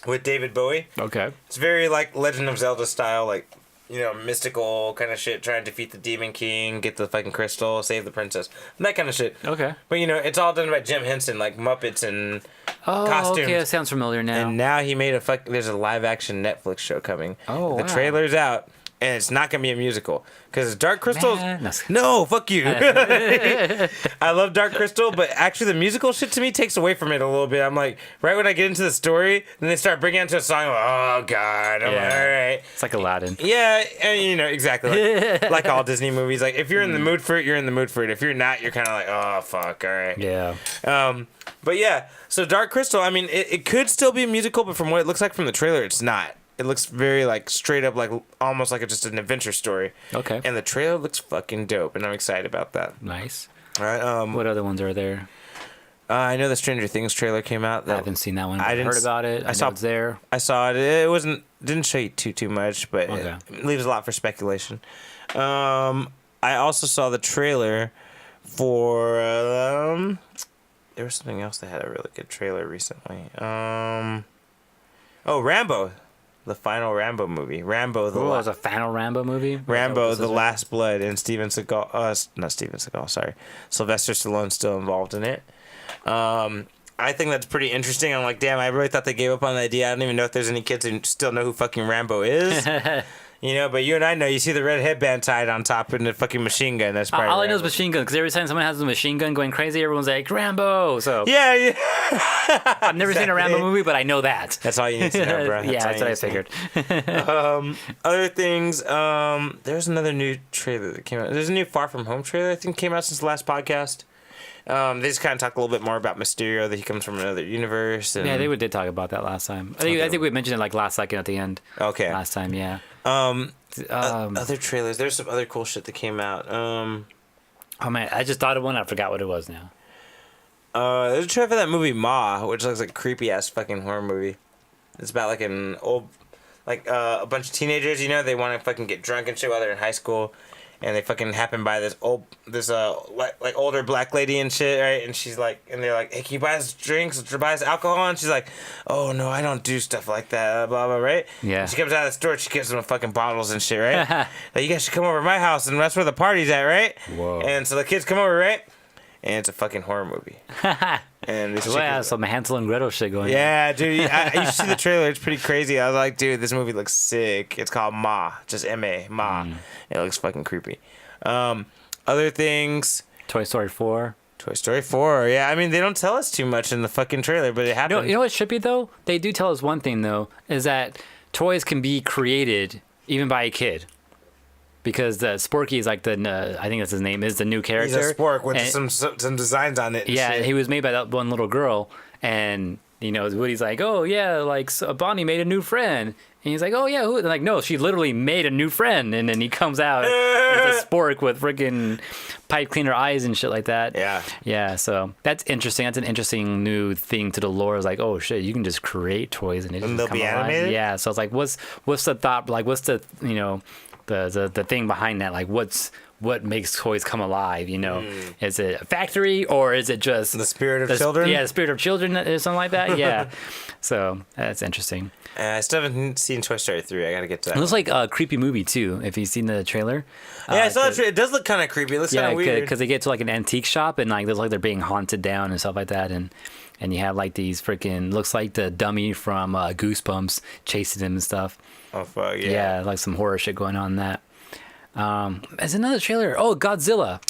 with David Bowie. Okay. It's very like Legend of Zelda style, like, you know, mystical kind of shit, trying to defeat the Demon King, get the fucking crystal, save the princess, that kind of shit. Okay. But you know, it's all done by Jim Henson, like Muppets and Oh, costumes. okay. That sounds familiar now. And now he made there's a live action Netflix show coming. Oh, The wow. trailer's out, and it's not gonna be a musical because Dark Crystal. Man. No, fuck you. I love Dark Crystal, but actually the musical shit to me takes away from it a little bit. I'm like, right when I get into the story, then they start bringing it into a song. I'm like, oh god, I'm like, all right. It's like Aladdin. Yeah, and you know exactly like all Disney movies. Like if you're in the mood for it, you're in the mood for it. If you're not, you're kind of like, oh fuck, all right. Yeah. But yeah, so Dark Crystal. I mean, it could still be a musical, but from what it looks like from the trailer, it's not. It looks very like straight up, like almost like it's just an adventure story. Okay. And the trailer looks fucking dope, and I'm excited about that. Nice. All right. What other ones are there? I know the Stranger Things trailer came out. I haven't seen that one. I I didn't heard about it. I saw know it's there. I saw it. It didn't show you too much, but Okay. it leaves a lot for speculation. I also saw the trailer for there was something else that had a really good trailer recently. Rambo, the final Rambo movie. Rambo the Oh, it was a final Rambo movie. Rambo the Last Blood, and Steven Seagal. Not Steven Seagal. Sorry, Sylvester Stallone's still involved in it. I think that's pretty interesting. I'm like, damn, I really thought they gave up on the idea. I don't even know if there's any kids who still know who fucking Rambo is. You know, but you and I know. You see the red headband tied on top and the fucking machine gun. That's probably All I know is Rambo. machine gun, because every time someone has a machine gun going crazy, everyone's like, Rambo! So Yeah. I've never seen a Rambo movie, but I know that. That's all you need to know, bro. Yeah, that's all what I you need figured. to know. Other things, there's another new trailer that came out. There's a new Far From Home trailer, I think, came out since the last podcast. They just kind of talk a little bit more about Mysterio, that he comes from another universe. And, Yeah, they did talk about that last time. I think we mentioned it like last second at the end. Okay. Last time, yeah. Other trailers. There's some other cool shit that came out. Oh man, I just thought of one. I forgot what it was now. There's a trailer for that movie Ma, which looks like a creepy ass fucking horror movie. It's about like an old, like a bunch of teenagers. You know, they want to fucking get drunk and shit while they're in high school, and they fucking happen by this like older black lady and shit, right? And she's like, and they're like, hey, can you buy us drinks or buy us alcohol? And she's like, oh no, I don't do stuff like that, blah blah, right? Yeah. And she comes out of the store, she gives them fucking bottles and shit, right? Like, you guys should come over to my house, and that's where the party's at, right? Whoa. And so the kids come over, right? And it's a fucking horror movie. And this Well, yeah, chick is- some Hansel and Gretel shit going on. yeah, dude. You should see the trailer. It's pretty crazy. I was like, dude, this movie looks sick. It's called Ma, just M-A, Ma. It looks fucking creepy. Other things, Toy Story 4. Toy Story 4. Yeah, I mean, they don't tell us too much in the fucking trailer, but it happens. You know what's trippy though? They do tell us one thing though, is that toys can be created even by a kid. Because the Sporky is like I think that's his name, is the new character. He's a spork with And- some designs on it. And Yeah, shit. he was made by that one little girl, and you know Woody's like, oh yeah, like so Bonnie made a new friend, and he's like, oh yeah, who? And like, no, she literally made a new friend, and then he comes out as a spork with freaking pipe cleaner eyes and shit like that. Yeah. Yeah, so that's interesting. That's an interesting new thing to the lore. Is like, oh shit, you can just create toys and it just they'll come be alive. animated? Yeah, so it's like, what's the thought? Like, what's the the thing behind that? Like, what makes toys come alive? You know, is it a factory or is it just The spirit of children? Yeah, the spirit of children or something like that. Yeah, so that's interesting. I still haven't seen Toy Story 3. I gotta get to that. It looks like a creepy movie too. If you've seen the trailer. Yeah, I saw it. It does look kind of creepy. It looks kind Yeah, of weird. because they get to like an antique shop and like there's like they're being haunted down and stuff like that, and you have like these freaking looks like the dummy from Goosebumps chasing him and stuff. Oh fuck yeah. Yeah, like some horror shit going on in that. There's another trailer. Oh, Godzilla.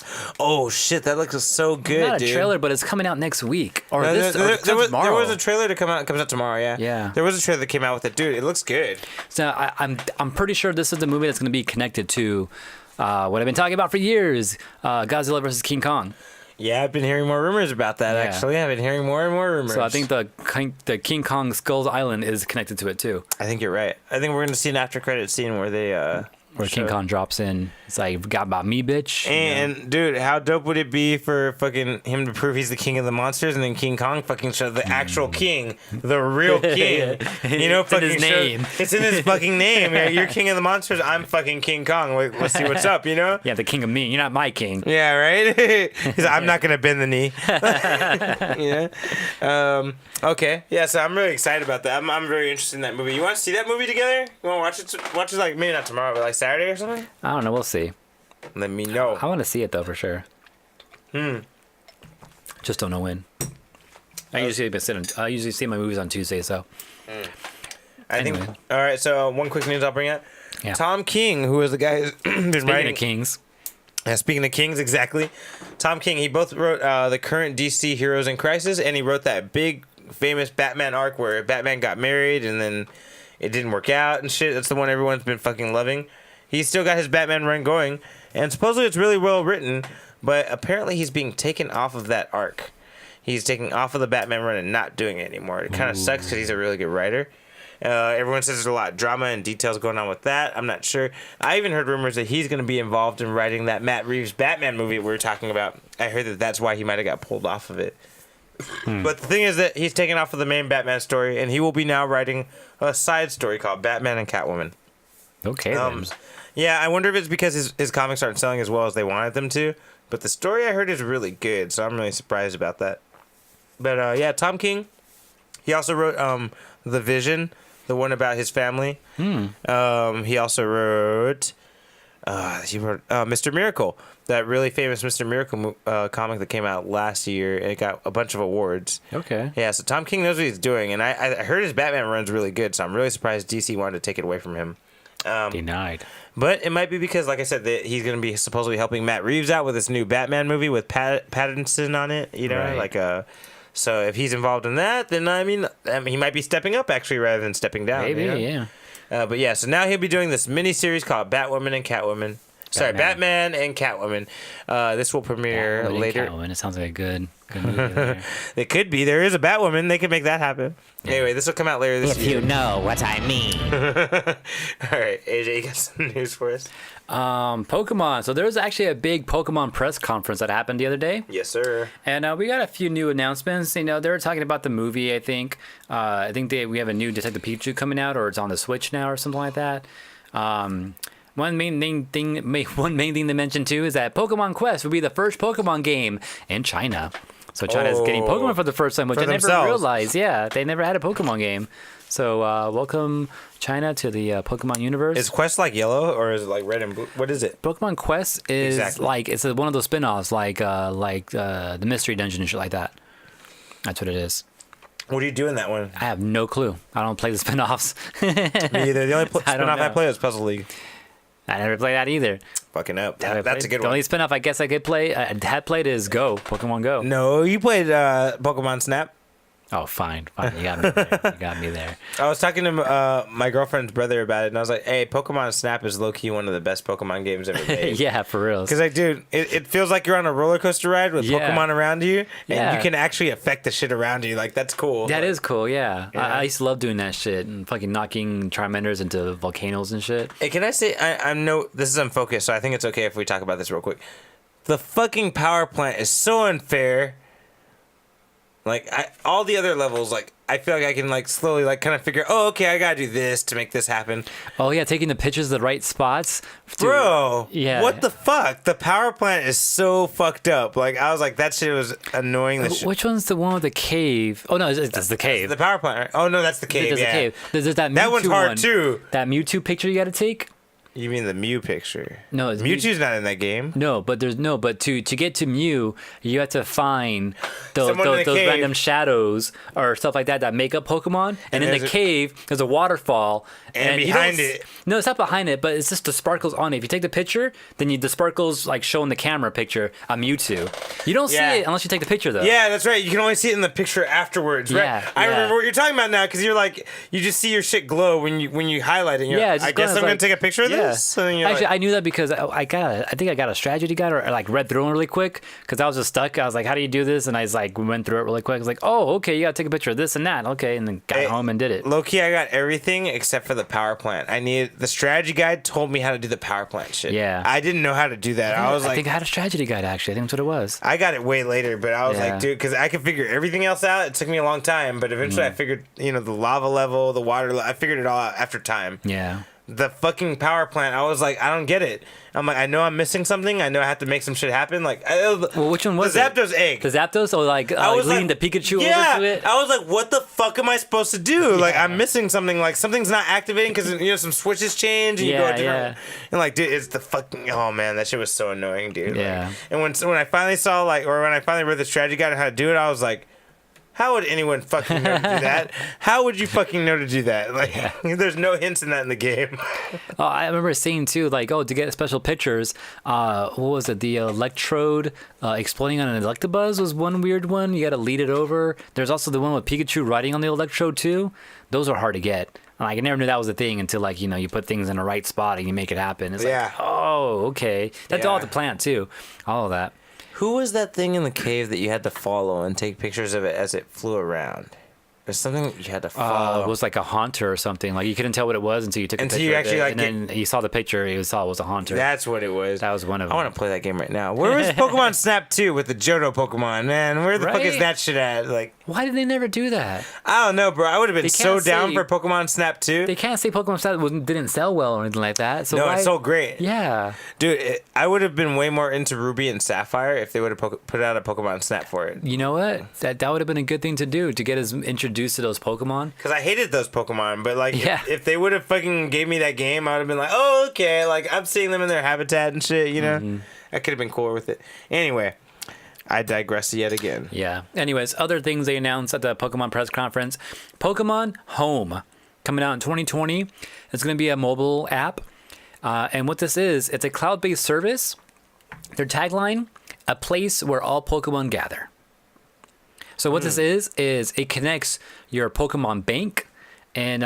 Oh shit, that looks so good, Not a dude. trailer, but it's coming out next week or No, this. there was tomorrow. a trailer to come out. It comes out tomorrow. Yeah. Yeah. There was a trailer that came out with it, dude. It looks good. So I'm pretty sure this is the movie that's going to be connected to what I've been talking about for years, Godzilla versus King Kong. Yeah, I've been hearing more rumors about that. Yeah. Actually, I've been hearing more and more rumors. So I think the King Kong Skulls Island is connected to it too, I think you're right. I think we're gonna see an after credit scene where they where King Kong drops in. It's like, forgot about me, bitch. And dude, how dope would it be for fucking him to prove he's the king of the monsters, and then King Kong fucking show the actual king, the real king. You know, It's in fucking his show- name. It's in his fucking name. You're king of the monsters. I'm fucking King Kong. Let's see what's up. You know. Yeah, the king of me. You're not my king. Yeah, right. He's like, I'm not gonna bend the knee. Yeah. Okay. Yeah. So I'm really excited about that. I'm very interested in that movie. You want to see that movie together? You want to watch it? Watch it like maybe not tomorrow, but like Saturday or something. I don't know. We'll see. Let me know. I want to see it though for sure. Just don't know when. I usually see my movies on Tuesday, so. I Anyway. think. All right. So one quick news I'll bring up. Yeah. Tom King, who is the guy who's been Speaking writing of Kings. Yeah, speaking of Kings, exactly. Tom King, he both wrote the current DC Heroes in Crisis, and he wrote that big, famous Batman arc where Batman got married and then it didn't work out and shit. That's the one everyone's been fucking loving. He's still got his Batman run going, and supposedly it's really well written, but apparently he's being taken off of that arc. He's taking off of the Batman run and not doing it anymore. It kind of sucks because he's a really good writer. Everyone says there's a lot of drama and details going on with that. I'm not sure. I even heard rumors that he's going to be involved in writing that Matt Reeves Batman movie we were talking about. I heard that that's why he might have got pulled off of it. But the thing is that he's taken off of the main Batman story, and he will be now writing a side story called Batman and Catwoman. Okay, then. Yeah, I wonder if it's because his comics aren't selling as well as they wanted them to. But the story I heard is really good, so I'm really surprised about that. But yeah, Tom King, he also wrote The Vision, the one about his family. He also wrote Mr. Miracle, that really famous Mr. Miracle comic that came out last year, and it got a bunch of awards. Okay. Yeah, so Tom King knows what he's doing, and I heard his Batman run's really good, so I'm really surprised DC wanted to take it away from him. Denied. But it might be because, like I said, that he's going to be supposedly helping Matt Reeves out with this new Batman movie with Pattinson on it, you know, Right. So if he's involved in that, then I mean, he might be stepping up actually rather than stepping down. Maybe, you know? yeah. But yeah, so now he'll be doing this mini series called Batwoman and Catwoman. Sorry, Batman and Catwoman. This will premiere Batwoman and later. Catwoman. It sounds like a good movie there. It could be. There is a Batwoman. They could make that happen. Anyway, this will come out later this year. If you know what I mean. All right, AJ, you got some news for us? Pokemon. So there was actually a big Pokemon press conference that happened the other day. Yes, sir. And we got a few new announcements. You know, they were talking about the movie, I think. I think we have a new Detective Pikachu coming out, or it's on the Switch now or something like that. One main thing they mentioned too is that Pokemon Quest will be the first Pokemon game in China. So China's getting Pokemon for the first time, which I never realized. Yeah, they never had a Pokemon game. So welcome China to the Pokemon universe. Is Quest like yellow or is it like red and blue? What is it? Pokemon Quest is like it's one of those spin-offs, like the Mystery Dungeon and shit like that. That's what it is. What do you do in that one? I have no clue. I don't play the spin-offs. Me either. The only spin-off I play is Puzzle League. I never played that either. Fucking up. That's a good The one. only spin-off I guess I could play, had played is Go, Pokemon Go. No, you played Pokemon Snap. Oh, fine. You got me there. You got me there. I was talking to my girlfriend's brother about it, and I was like, hey, Pokemon Snap is low-key one of the best Pokemon games ever made. Yeah, for real. Because, like, dude, it feels like you're on a roller coaster ride with Pokemon around you, and you can actually affect the shit around you. Like, that's cool. That is cool, yeah. Yeah. I used to love doing that shit and fucking knocking Charmanders into volcanoes and shit. Hey, can I say, this is Unfocused, so I think it's okay if we talk about this real quick. The fucking power plant is so unfair. Like, all the other levels, like, I feel like I can, like, slowly, like, kind of figure, oh, okay, I gotta do this to make this happen. Oh, yeah, taking the pictures of the right spots. Bro, yeah. What the fuck? The power plant is so fucked up. Like, I was like, that shit was annoying. Which one's the one with the cave? Oh, no, it's the cave. The power plant, right? Oh, no, that's the cave, There's yeah. the cave. There's that Mewtwo That one's hard, one. too. That Mewtwo picture you gotta take? You mean the Mew picture? No, it's Mewtwo's not in that game. No, but to get to Mew, you have to find those cave. random shadows or stuff like that make up Pokemon. And in the cave, there's a waterfall. And you behind don't it. No, it's not behind it, but it's just the sparkles on it. If you take the picture, then the sparkles like show in the camera picture a Mewtwo. You don't see it unless you take the picture, though. Yeah, that's right. You can only see it in the picture afterwards, right? Yeah, I remember what you're talking about now because you're like, you just see your shit glow when you highlight it. You're Yeah, like, I guess I'm going to take a picture of this. And then you're Actually, like, I knew that because I think I got a strategy guide or like read through it really quick because I was just stuck. I was like, how do you do this? And I was like, went through it really quick. I was like, oh, okay, you got to take a picture of this and that. Okay, and then got home and did it. Low-key, I got everything except for the power plant. The strategy guide told me how to do the power plant shit. Yeah. I didn't know how to do that. I think I had a strategy guide, actually. I think that's what it was. I got it way later, but I was like, dude, because I could figure everything else out. It took me a long time, but eventually I figured, the lava level, the water level, I figured it all out after time. Yeah. The fucking power plant, I was like, I don't get it. I'm like, I know I'm missing something. I know I have to make some shit happen. Like, well, which one was the it? Zapdos egg. The Zapdos, or like leading the Pikachu over to it? I was like, what the fuck am I supposed to do? Like, I'm missing something. Like, something's not activating because some switches change and you go a different. And like, dude, it's the fucking. Oh man, that shit was so annoying, dude. Yeah. Like, and when I finally saw when I finally read the strategy guide on how to do it, I was like, How would anyone fucking know to do that? How would you fucking know to do that? Like, there's no hints in that in the game. I remember seeing too, like, to get special pictures, what was it? The electrode exploding on an Electabuzz was one weird one. You got to lead it over. There's also the one with Pikachu riding on the electrode too. Those are hard to get. Like, I never knew that was a thing until, like, you put things in the right spot and you make it happen. It's like, oh, okay. That's all at the plant too. All of that. Who was that thing in the cave that you had to follow and take pictures of it as it flew around? There's something that you had to follow. It was like a haunter or something. Like, you couldn't tell what it was until you took a picture you actually, of it. And then you saw the picture, you saw it was a haunter. That's what it was. That was one of them. I want to play that game right now. Where was Pokemon Snap 2 with the Johto Pokemon, man? Where the fuck is that shit at? Like, why did they never do that? I don't know, bro. I would have been so down say- for Pokemon Snap 2. They can't say Pokemon Snap didn't sell well or anything like that. So No, why? it's so great. Yeah. Dude, I would have been way more into Ruby and Sapphire if they would have put out a Pokemon Snap for it. You know what? That would have been a good thing to do to get us introduced to those Pokemon. Because I hated those Pokemon, but like, Yeah. if they would have fucking gave me that game, I would have been like, oh, okay, like, I'm seeing them in their habitat and shit, you know? I could have been cooler with it. Anyway, I digress yet again. Yeah. Anyways, other things they announced at the Pokemon press conference. Pokemon Home, coming out in 2020. It's going to be a mobile app. And what this is, it's a cloud-based service. Their tagline, a place where all Pokemon gather. So what this is it connects your Pokemon Bank and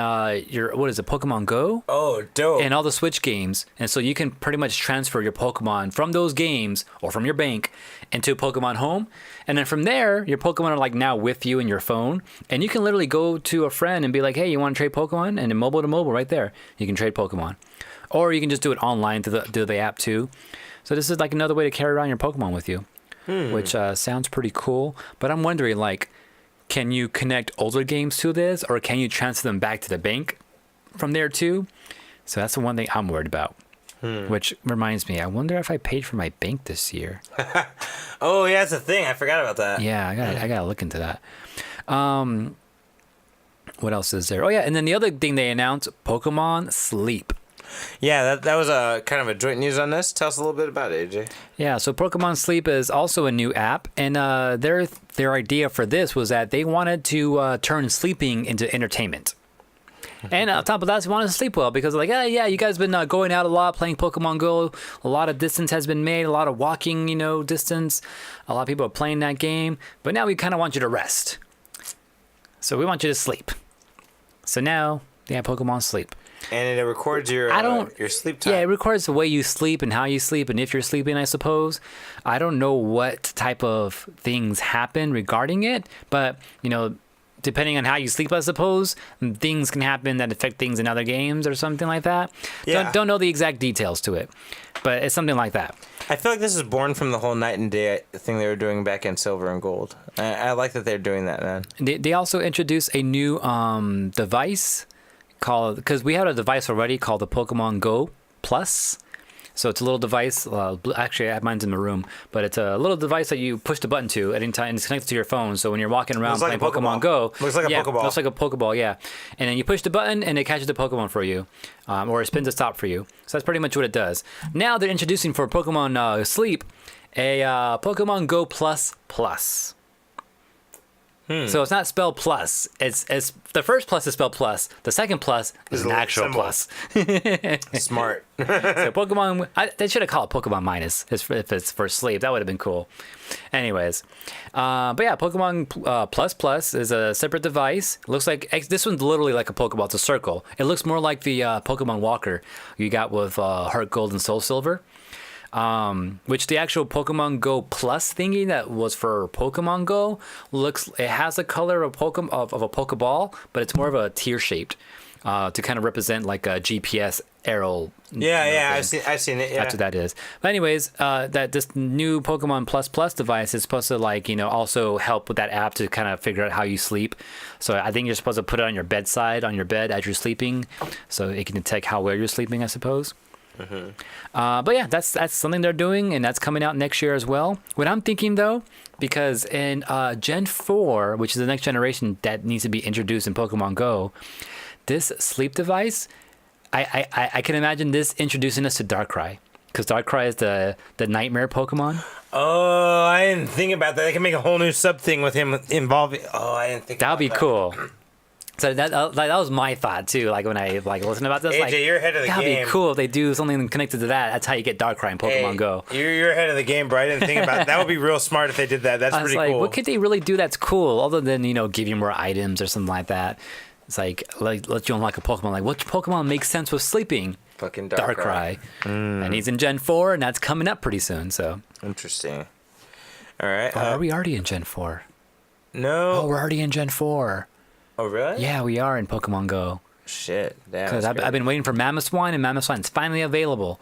your, what is it, Pokemon Go? Oh, dope. And all the Switch games. And so you can pretty much transfer your Pokemon from those games or from your bank into Pokemon Home. And then from there, your Pokemon are like now with you in your phone. And you can literally go to a friend and be like, hey, you want to trade Pokemon? And then mobile to mobile right there, you can trade Pokemon. Or you can just do it online through the app too. So this is like another way to carry around your Pokemon with you, which sounds pretty cool. But I'm wondering, like, can you connect older games to this, or can you transfer them back to the bank from there too? So that's the one thing I'm worried about. Which reminds me, I wonder if I paid for my bank this year. Oh, yeah, that's a thing. I forgot about that. Yeah, I gotta look into that. What else is there? Oh yeah, and then the other thing they announced, Pokemon Sleep. Yeah, that was a kind of a joint news on this. Tell us a little bit about it, AJ. Yeah, so Pokemon Sleep is also a new app, and their idea for this was that they wanted to turn sleeping into entertainment. And on top of that, they wanted to sleep well because like, yeah, you guys been going out a lot, playing Pokemon Go. A lot of distance has been made, a lot of walking, distance. A lot of people are playing that game, but now we kind of want you to rest. So we want you to sleep. So now they have Pokemon Sleep. And it records your sleep time. Yeah, it records the way you sleep and how you sleep and if you're sleeping, I suppose. I don't know what type of things happen regarding it, but, depending on how you sleep, I suppose, things can happen that affect things in other games or something like that. Yeah. Don't know the exact details to it, but it's something like that. I feel like this is born from the whole night and day thing they were doing back in Silver and Gold. I like that they're doing that, man. They also introduced a new device because we had a device already called the Pokemon Go Plus. So it's a little device. Actually, I have mine's in the room, but it's a little device that you push the button to at any time, and it's connected to your phone. So when you're walking around Looks like playing a Pokemon Pokeball. Go, Looks like a Pokeball. Looks like a Pokeball, yeah. And then you push the button, and it catches the Pokemon for you, or it spins a stop for you. So that's pretty much what it does. Now they're introducing for Pokemon Sleep a Pokemon Go Plus. So it's not spelled plus. It's the first plus is spelled plus. The second plus is an actual symbol. plus. Smart. So Pokemon, they should have called it Pokemon Minus if it's for sleep. That would have been cool. Anyways, but yeah, Pokemon Plus is a separate device. It looks like this one's literally like a Pokeball. It's a circle. It looks more like the Pokemon Walker you got with Heart Gold and Soul Silver. Which the actual Pokemon Go Plus thingy that was for Pokemon Go it has the color of a Pokeball, but it's more of a tear shaped to kind of represent like a GPS arrow. Yeah, I've seen it. Yeah. That's what that is. But anyways, that this new Pokemon Plus device is supposed to also help with that app to kind of figure out how you sleep. So I think you're supposed to put it on your bedside, on your bed as you're sleeping, so it can detect how well you're sleeping, I suppose. But yeah, that's something they're doing, and that's coming out next year as well. What I'm thinking though, because in Gen 4, which is the next generation that needs to be introduced in Pokemon Go, this sleep device, I can imagine this introducing us to Darkrai, because Darkrai is the nightmare Pokemon. Oh, I didn't think about that. They can make a whole new sub thing with him involving. Oh, I didn't think. That'd be cool. So that was my thought too. Like when I listened about this, AJ, like you're ahead of the that'd game. be cool if they do something connected to that. That's how you get Darkrai in Pokemon Go. You're ahead of the game, bro. I didn't think about that. Would be real smart if they did that. That's I was pretty like, cool. what could they really do that's cool other than give you more items or something like that? It's like let you unlock a Pokemon. Like which Pokemon makes sense with sleeping? Fucking Darkrai. And he's in Gen 4, and that's coming up pretty soon. So Interesting. All right. are we already in Gen 4? No. Oh, we're already in Gen 4. Oh, really? Yeah, we are in Pokemon Go. Shit. Damn. Because I've been waiting for Mamoswine, and Mamoswine's finally available.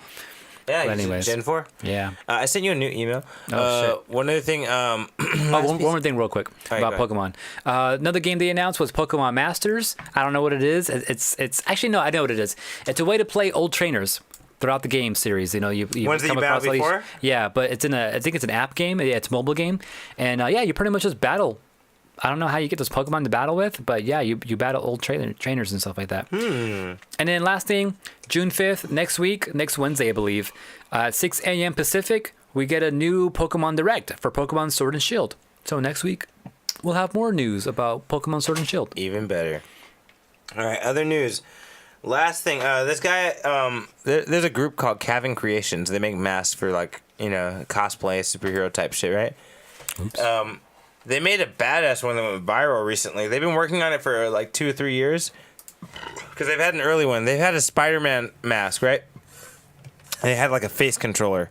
Yeah. but Anyways. anyways. Gen 4. Yeah. I sent you a new email. Oh, One other thing. Oh, one more thing real quick right, about go Pokemon. Another game they announced was Pokemon Masters. I don't know what it is. It's actually, no, I know what it is. It's a way to play old trainers throughout the game series. You Ones that you battled all these- before? Yeah, but I think it's an app game. Yeah, it's a mobile game. And yeah, you pretty much just battle. I don't know how you get those Pokemon to battle with, but yeah, you battle old trainers and stuff like that. And then last thing, June 5th, next Wednesday, I believe, at 6 a.m. Pacific, we get a new Pokemon Direct for Pokemon Sword and Shield. So next week, we'll have more news about Pokemon Sword and Shield. Even better. All right. Other news. Last thing. This guy. There's a group called Kavin Creations. They make masks for cosplay, superhero type shit, right? Oops. They made a badass one that went viral recently. They've been working on it for like 2 or 3 years. Because they've had an early one. They've had a SpiderMan mask, right? And they had like a face controller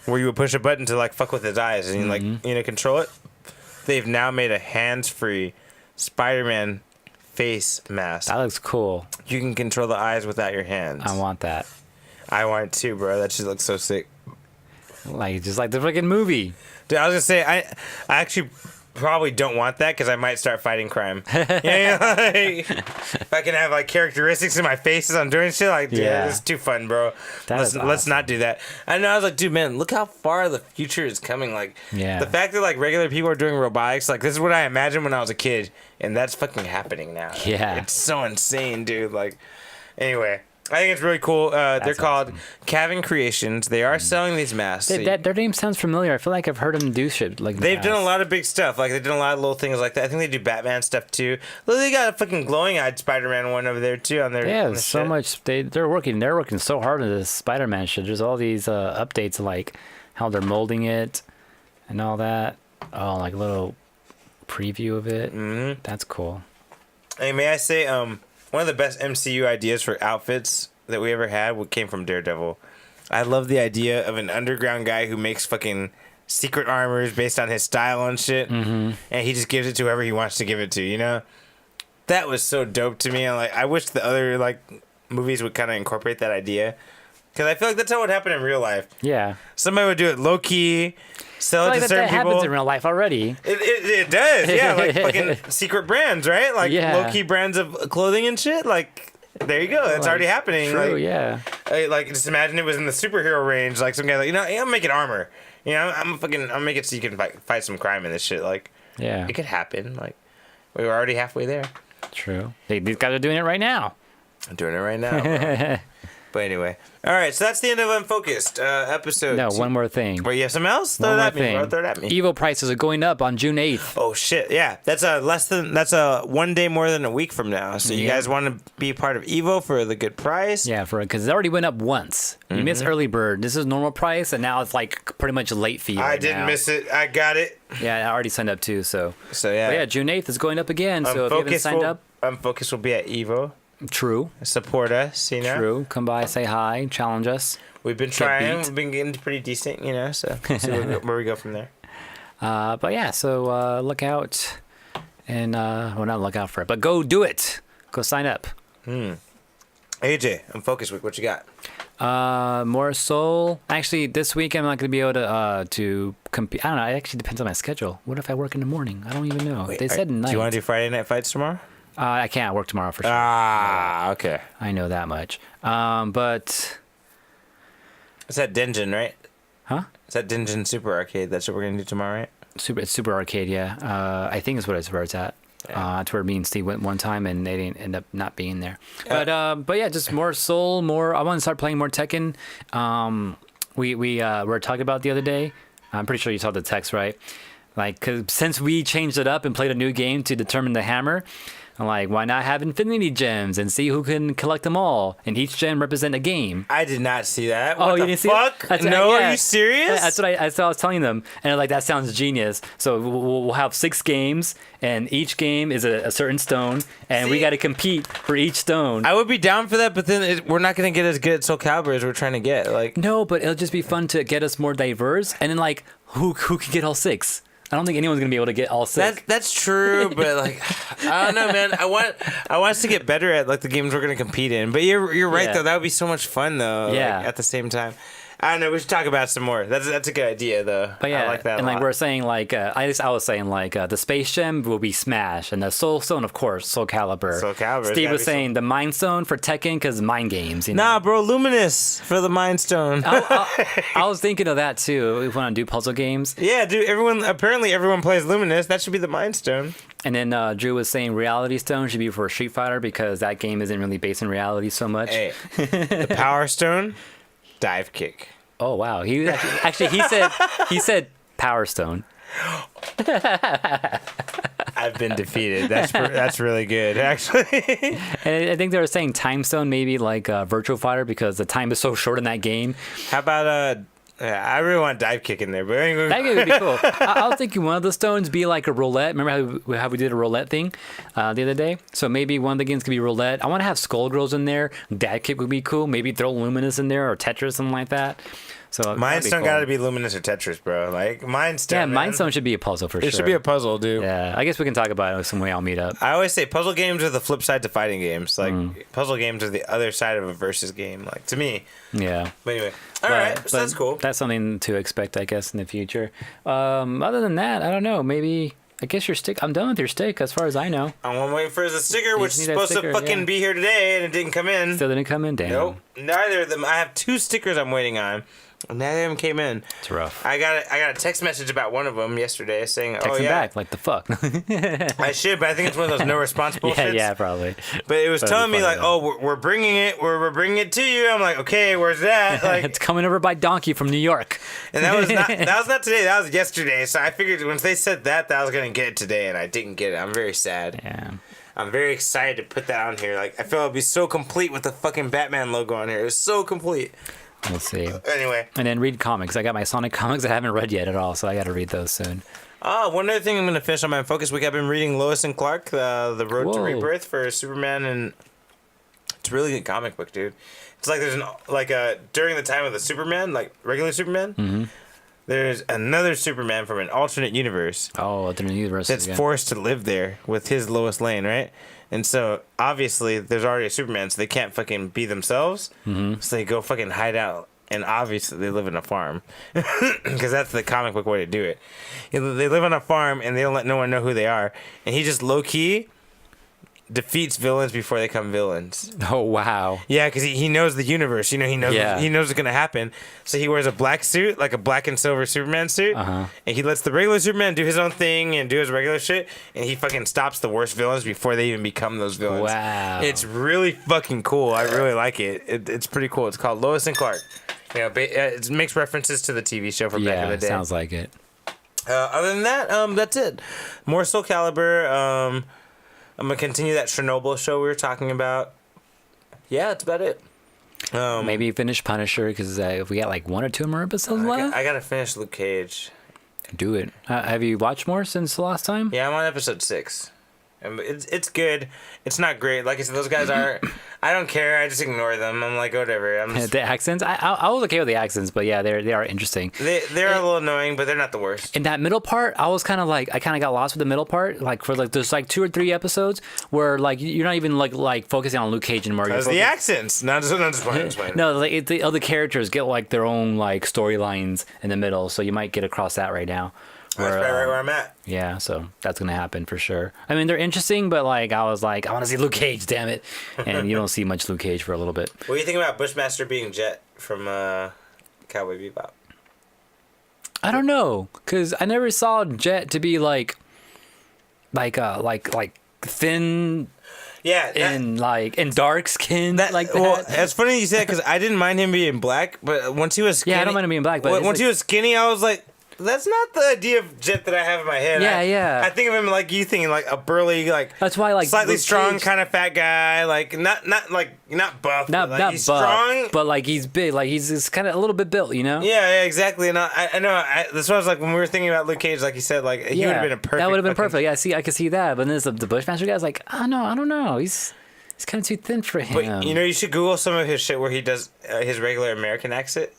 where you would push a button to like fuck with his eyes and control it. They've now made a hands-free Spider-Man face mask. That looks cool. You can control the eyes without your hands. I want that. I want it too, bro. That shit looks so sick. Just like the freaking movie. Dude, I was gonna say I actually probably don't want that because I might start fighting crime. If I can have like characteristics in my face as I'm doing shit, like dude, this is too fun, bro. Let's not do that. I know. I was like, dude, man, look how far the future is coming. Like, the fact that like regular people are doing robotics, like this is what I imagined when I was a kid, and that's fucking happening now. Yeah, it's so insane, dude. Like, anyway. I think it's really cool. They're called Kavin Creations. They are selling these masks. Their name sounds familiar. I feel like I've heard them do shit like they've done a lot of big stuff. Like, they've done a lot of little things like that. I think they do Batman stuff, too. Look, they got a fucking glowing-eyed Spider-Man one over there, too, on their so shit. Much. They're working so hard on this Spider-Man shit. There's all these updates, like how they're molding it and all that. Oh, like a little preview of it. Mm-hmm. That's cool. Hey, may I say, one of the best MCU ideas for outfits that we ever had came from Daredevil. I love the idea of an underground guy who makes fucking secret armors based on his style and shit, and he just gives it to whoever he wants to give it to, you know? That was so dope to me. I wish the other movies would kind of incorporate that idea, because I feel like that's how it would happen in real life. Yeah. Somebody would do it low-key, sell it to certain people. That happens in real life already. It does, yeah, like fucking secret brands, right? Like low-key brands of clothing and shit. Like, there you go. That's already happening. True, yeah. Just imagine it was in the superhero range. Like some guy, I'm making armor. I'm make it so you can fight some crime in this shit. Like, yeah, it could happen. Like, we were already halfway there. True. These guys are doing it right now. I'm doing it right now. Bro. But anyway, all right. So that's the end of Unfocused episode. No, one more thing. Wait, you have something else? Throw it at me, bro. Throw it at me. Evo prices are going up on June 8th. Oh shit! Yeah, that's a 1 day more than a week from now. So you guys want to be part of Evo for the good price? Yeah, because it already went up once. You missed early bird. This is normal price, and now it's like pretty much late fee. I didn't miss it. I got it. Yeah, I already signed up too. So yeah. But yeah, June 8th is going up again. So if you haven't signed up, Unfocused will be at Evo. True. Support us, True. Come by, say hi, challenge us. We've been trying. We've been getting pretty decent, So see where we go from there. But yeah, so look out, and well, not look out for it, but go do it. Go sign up. AJ, Unfocused Week. What you got? More Soul. Actually, this week I'm not going to be able to compete. I don't know. It actually depends on my schedule. What if I work in the morning? I don't even know. They said night. Do you want to do Friday night fights tomorrow? I can't work tomorrow for sure. Okay. I know that much. But it's at Dingeon, right? Huh? It's at Dingeon Super Arcade. That's what we're gonna do tomorrow, right? It's Super Arcade, yeah. I think it's where it's at. Yeah. That's where me and Steve went one time, and they didn't end up not being there. But yeah, just more Soul, more. I want to start playing more Tekken. We were talking about the other day. I'm pretty sure you saw the text, right? Like, 'cause since we changed it up and played a new game to determine the hammer, I'm like, why not have infinity gems and see who can collect them all? And each gem represent a game. I did not see that. Oh, What you the didn't see fuck? it? No, Yeah. are you serious? That's what I was telling them, and they're like, that sounds genius. So we'll have 6 games, and each game is a certain stone, and we See? got to compete for each stone. I would be down for that, but then we're not gonna get as good at Soul Calibur as we're trying to get. Like, No, but it'll just be fun to get us more diverse, and then like, who can get all 6? I don't think anyone's gonna be able to get all 6. that's true, but like, I don't know, man. I want us to get better at like the games we're gonna compete in. But you're right Yeah. though. That would be so much fun though. Yeah. Like, at the same time, I don't know. We should talk about it some more. That's a good idea though. But yeah, I like that. and a like lot. we're saying, like I was saying, like the Space Gem will be Smash, and the Soul Stone, of course, Soul Calibur. Soul Calibur's Steve gotta was be saying the Mind Stone for Tekken because mind games. You know? Nah, bro, Luminous for the Mind Stone. I was thinking of that too. We want to do puzzle games, Yeah, dude. Apparently everyone plays Luminous. That should be the Mind Stone. and then Drew was saying Reality Stone should be for Street Fighter because that game isn't really based in reality so much. Hey, the Power Stone, Dive Kick. Oh wow, he actually he said Power Stone. I've been defeated. That's really good, actually. And I think they were saying Time Stone, maybe like Virtual Fighter because the time is so short in that game. How about I really want Dive Kick in there, but anyway. That game would be cool. I was thinking one of the stones be like a roulette. Remember how we did a roulette thing the other day? So maybe one of the games could be roulette. I want to have Skullgirls in there. Dad Kick would be cool. Maybe throw Luminous in there or Tetris, something like that. So Mind Stone cool. gotta be Luminous or Tetris, bro. Like Mind Stone. Yeah, man. Mind Stone should be a puzzle for sure. It should be a puzzle, dude. Yeah, I guess we can talk about it some way. I'll meet up. I always say puzzle games are the flip side to fighting games. Like puzzle games are the other side of a versus game. Like to me. Yeah. But anyway, all right, so that's cool. That's something to expect, I guess, in the future. Other than that, I don't know. Maybe I guess your stick. I'm done with your stick, as far as I know. I'm waiting for the sticker, which is need that supposed sticker, to fucking yeah. be here today, and it didn't come in. Still didn't come in. Damn. Nope, neither of them. I have 2 stickers I'm waiting on. Neither of them came in. It's rough. I got a text message about one of them yesterday saying, Text "Oh him yeah, back. Like the fuck. I should," but I think it's one of those no response bullshits. yeah, probably. But it was That'd be telling me funny, like, "Oh, we're bringing it. We're bringing it to you." I'm like, "Okay, where's that?" Like, It's coming over by donkey from New York. and that was not today. That was yesterday. So I figured once they said that I was gonna get it today, and I didn't get it. I'm very sad. Yeah. I'm very excited to put that on here. Like, I feel it'd be so complete with the fucking Batman logo on here. It was so complete. We'll see. Anyway. And then read comics. I got my Sonic comics I haven't read yet at all, so I got to read those soon. One other thing I'm gonna finish on my Focus week. I've been reading Lois and Clark, the Road to Whoa. Rebirth for Superman, and it's a really good comic book, dude. It's like there's during the time of the Superman, like regular Superman, there's another Superman from an alternate universe Oh, the universe. that's forced to live there with his Lois Lane, right? And so obviously there's already a Superman, so they can't fucking be themselves. So they go fucking hide out, and obviously they live in a farm because that's the comic book way to do it. They live on a farm and they don't let no one know who they are, and he just low key defeats villains before they become villains. Oh, wow. Yeah, because he knows the universe. You know, he knows Yeah. he knows what's gonna happen. So he wears a black suit, like a black and silver Superman suit, and he lets the regular Superman do his own thing and do his regular shit, and he fucking stops the worst villains before they even become those villains. Wow. It's really fucking cool. I really like it. It's pretty cool. It's called Lois and Clark. You know, it makes references to the TV show from back in Yeah, the day. sounds like it. Other than that, that's it. More Soul Calibur. I'm gonna continue that Chernobyl show we were talking about. Yeah, that's about it. Maybe finish Punisher because if we got like 1 or 2 more episodes left, I gotta finish Luke Cage. do it. Have you watched more since the last time? Yeah, I'm on episode 6. It's good. It's not great. Like I said, those guys are. I don't care. I just ignore them. I'm like, whatever. I'm just, The accents, I was okay with the accents, but yeah, they are interesting. they're a little annoying, but they're not the worst. In that middle part, I was kind of got lost with the middle part. Like for like there's like 2 or 3 episodes where like you're not even like focusing on Luke Cage anymore. That's the accents. Not just playing. No, like the other characters get like their own like storylines in the middle, so you might get across that right now. That's Where, right where I'm at. Yeah, so that's gonna happen for sure. I mean, they're interesting, but like I was like, I want to see Luke Cage, damn it, and you don't see much Luke Cage for a little bit. What do you think about Bushmaster being Jet from Cowboy Bebop? I don't know, cause I never saw Jet to be like thin Yeah. and dark skinned like that. Well, it's funny you say that because I didn't mind him being black, but once he was skinny, Yeah, I don't mind him being black, but it's once he was skinny, I was like, That's not the idea of Jet that I have in my head. Yeah. I think of him like you thinking like a burly, like That's why like slightly Luke strong Cage- kind of fat guy, like not buff, not but, like, not he's buff, strong. but like he's big, like he's kind of a little bit built, you know. Yeah, exactly. And I know that's why I was like when we were thinking about Luke Cage, like you said, like he would have been a perfect. That would have been fucking- perfect. Yeah, I could see that. But then the Bushmaster guy's like, I don't know. He's kind of too thin for him. But you should Google some of his shit where he does his regular American accent.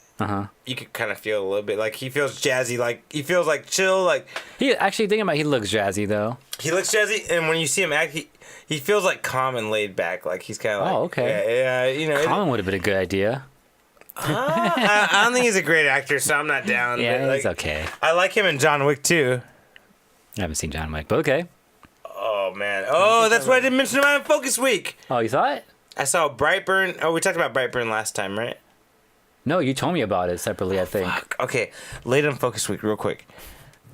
You could kind of feel a little bit like he feels jazzy, like he feels like chill, like he actually thinking about he looks jazzy though. he looks jazzy, and when you see him act, he feels like calm and laid back, like he's kind of like, Oh, okay. yeah, Colin would have been a good idea. I don't think he's a great actor, so I'm not down. Yeah, but, he's like, okay. I like him in John Wick too. I haven't seen John Wick, but okay. Oh man, that's why I didn't mention him on Focus Week. Oh, you saw it? I saw Brightburn. Oh, we talked about Brightburn last time, right? No, you told me about it separately, I think. Okay, late on Focus Week, real quick.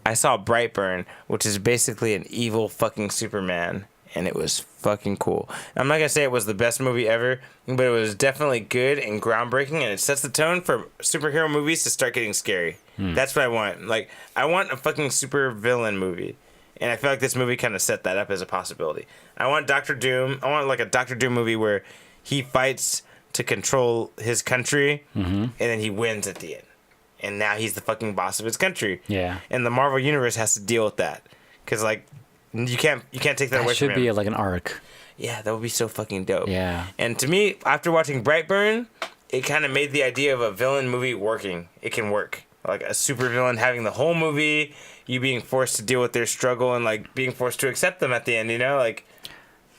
I saw Brightburn, which is basically an evil fucking Superman, and it was fucking cool. I'm not gonna say it was the best movie ever, but it was definitely good and groundbreaking, and it sets the tone for superhero movies to start getting scary. That's what I want. Like, I want a fucking super villain movie, and I feel like this movie kind of set that up as a possibility. I want Doctor Doom. I want like a Doctor Doom movie where he fights to control his country, and then he wins at the end. And now he's the fucking boss of his country. Yeah. And the Marvel Universe has to deal with that. Because, like, you can't take that away That from should him. be like an arc. Yeah, that would be so fucking dope. Yeah. And to me, after watching Brightburn, it kind of made the idea of a villain movie working. It can work. Like, a super villain having the whole movie, you being forced to deal with their struggle and, like, being forced to accept them at the end, you know? Like,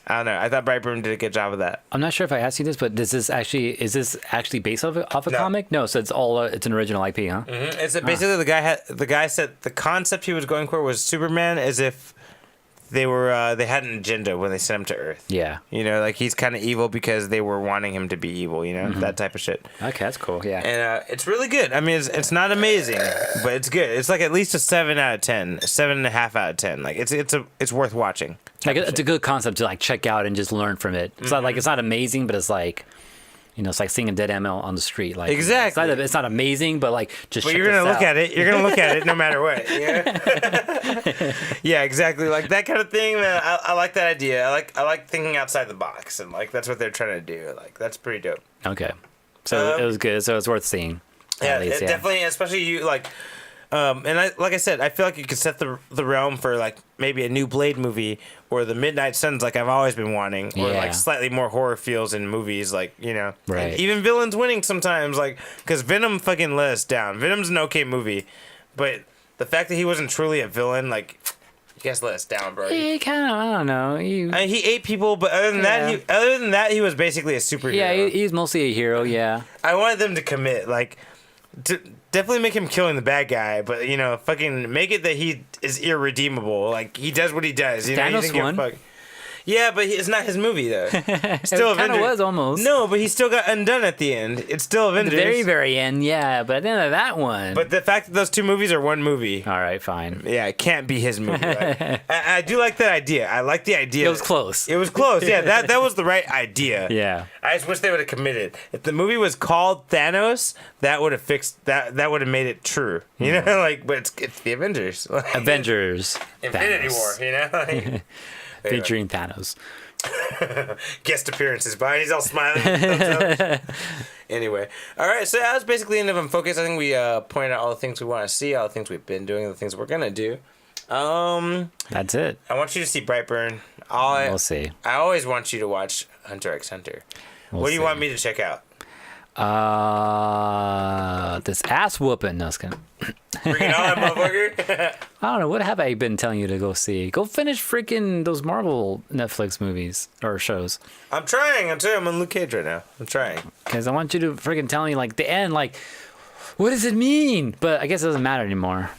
I don't know. I thought Brightburn did a good job of that. I'm not sure if I asked you this, but is this actually based off a No. comic? No, so it's all it's an original IP, huh? It's basically the guy said the concept he was going for was Superman as if they were they had an agenda when they sent him to Earth. Yeah. Like he's kind of evil because they were wanting him to be evil. That type of shit. Okay, that's cool. Yeah. And it's really good. I mean, it's not amazing, but it's good. It's like at least a 7 out of 10, 7.5 out of 10. Like it's worth watching. Like it's a good concept to like check out and just learn from it. It's not like it's not amazing, but it's like, it's like seeing a dead animal on the street. Like Exactly. it's not amazing, but like just. But check you're gonna this look out. at it. You're gonna look at it no matter what. Yeah. Yeah, exactly. Like that kind of thing, man. I like that idea. I like thinking outside the box, and like that's what they're trying to do. Like that's pretty dope. Okay, so it was good. So it's worth seeing. Yeah, At least, definitely. Especially you like. And like I said, I feel like you could set the realm for like maybe a new Blade movie or the Midnight Suns, like I've always been wanting, or Yeah. like slightly more horror feels in movies, like Right. And even villains winning sometimes, like because Venom fucking let us down. Venom's an okay movie, but the fact that he wasn't truly a villain, like you guys let us down, bro. He kind of, I don't know. I mean, he ate people, but other than that, he was basically a superhero. Yeah, he's mostly a hero. Yeah. I wanted them to commit, like, to definitely make him killing the bad guy, but fucking make it that he is irredeemable. Like he does what he does. He Thanos doesn't give a won. fuck. Yeah, but it's not his movie though. Still It kind of Avengers. was almost. No, but he still got undone at the end. It's still At the Avengers. very, very end, yeah. But at the end of that one. But the fact that those two movies are one movie. All right, fine. Yeah, it can't be his movie. Right? I do like that idea. I like the idea. It was close. It was close. Yeah, that was the right idea. Yeah. I just wish they would have committed. If the movie was called Thanos, that would have fixed that. That would have made it true. Like, but it's the Avengers. Avengers. Infinity Thanos. War. Like, Featuring Thanos. guest appearances, but he's all smiling. Thumbs up. Anyway, all right. So that was basically the end of Unfocused. I think we pointed out all the things we want to see, all the things we've been doing, the things we're gonna do. That's it. I want you to see Brightburn. We'll see. I always want you to watch Hunter x Hunter. What do you see. want me to check out? This ass whooping. No, it's gonna. Bring it on, motherfucker. I don't know. What have I been telling you to go see? Go finish freaking those Marvel Netflix movies or shows. I'm trying. I'm on Luke Cage right now. I'm trying. Because I want you to freaking tell me, like, the end, like, what does it mean? But I guess it doesn't matter anymore.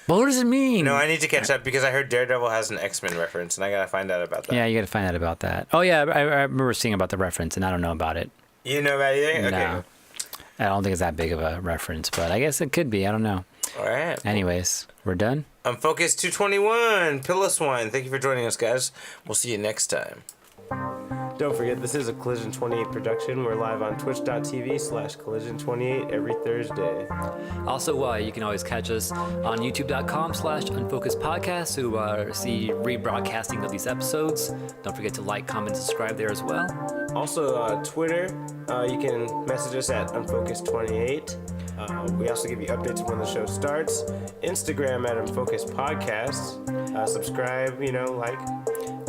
But what does it mean? No, I need to catch up because I heard Daredevil has an X-Men reference, and I gotta find out about that. Yeah, you got to find out about that. Oh, yeah, I remember seeing about the reference, and I don't know about it. You know about anything? Okay. No. I don't think it's that big of a reference, but I guess it could be. I don't know. All right. Anyways, we're done. Unfocused 221, Pillis One. Thank you for joining us, guys. We'll see you next time. Don't forget, this is a Collision 28 production. We're live on twitch.tv/collision28 every Thursday. Also, you can always catch us on youtube.com/Unfocused Podcast to see rebroadcasting of these episodes. Don't forget to like, comment, and subscribe there as well. Also, Twitter, you can message us at Unfocused28. We also give you updates when the show starts. Instagram at Unfocused Podcast. Subscribe, like.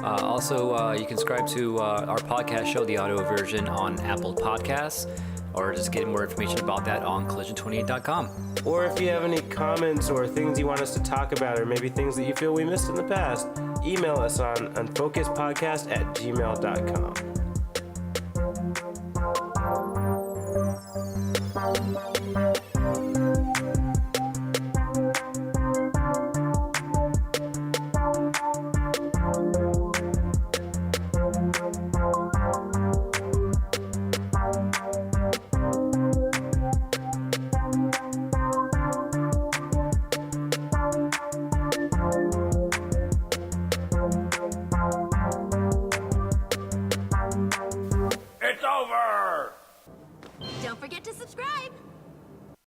Also, you can subscribe to our podcast show, the audio version, on Apple Podcasts, or just get more information about that on collision28.com. Or if you have any comments or things you want us to talk about, or maybe things that you feel we missed in the past, email us on unfocusedpodcast@gmail.com.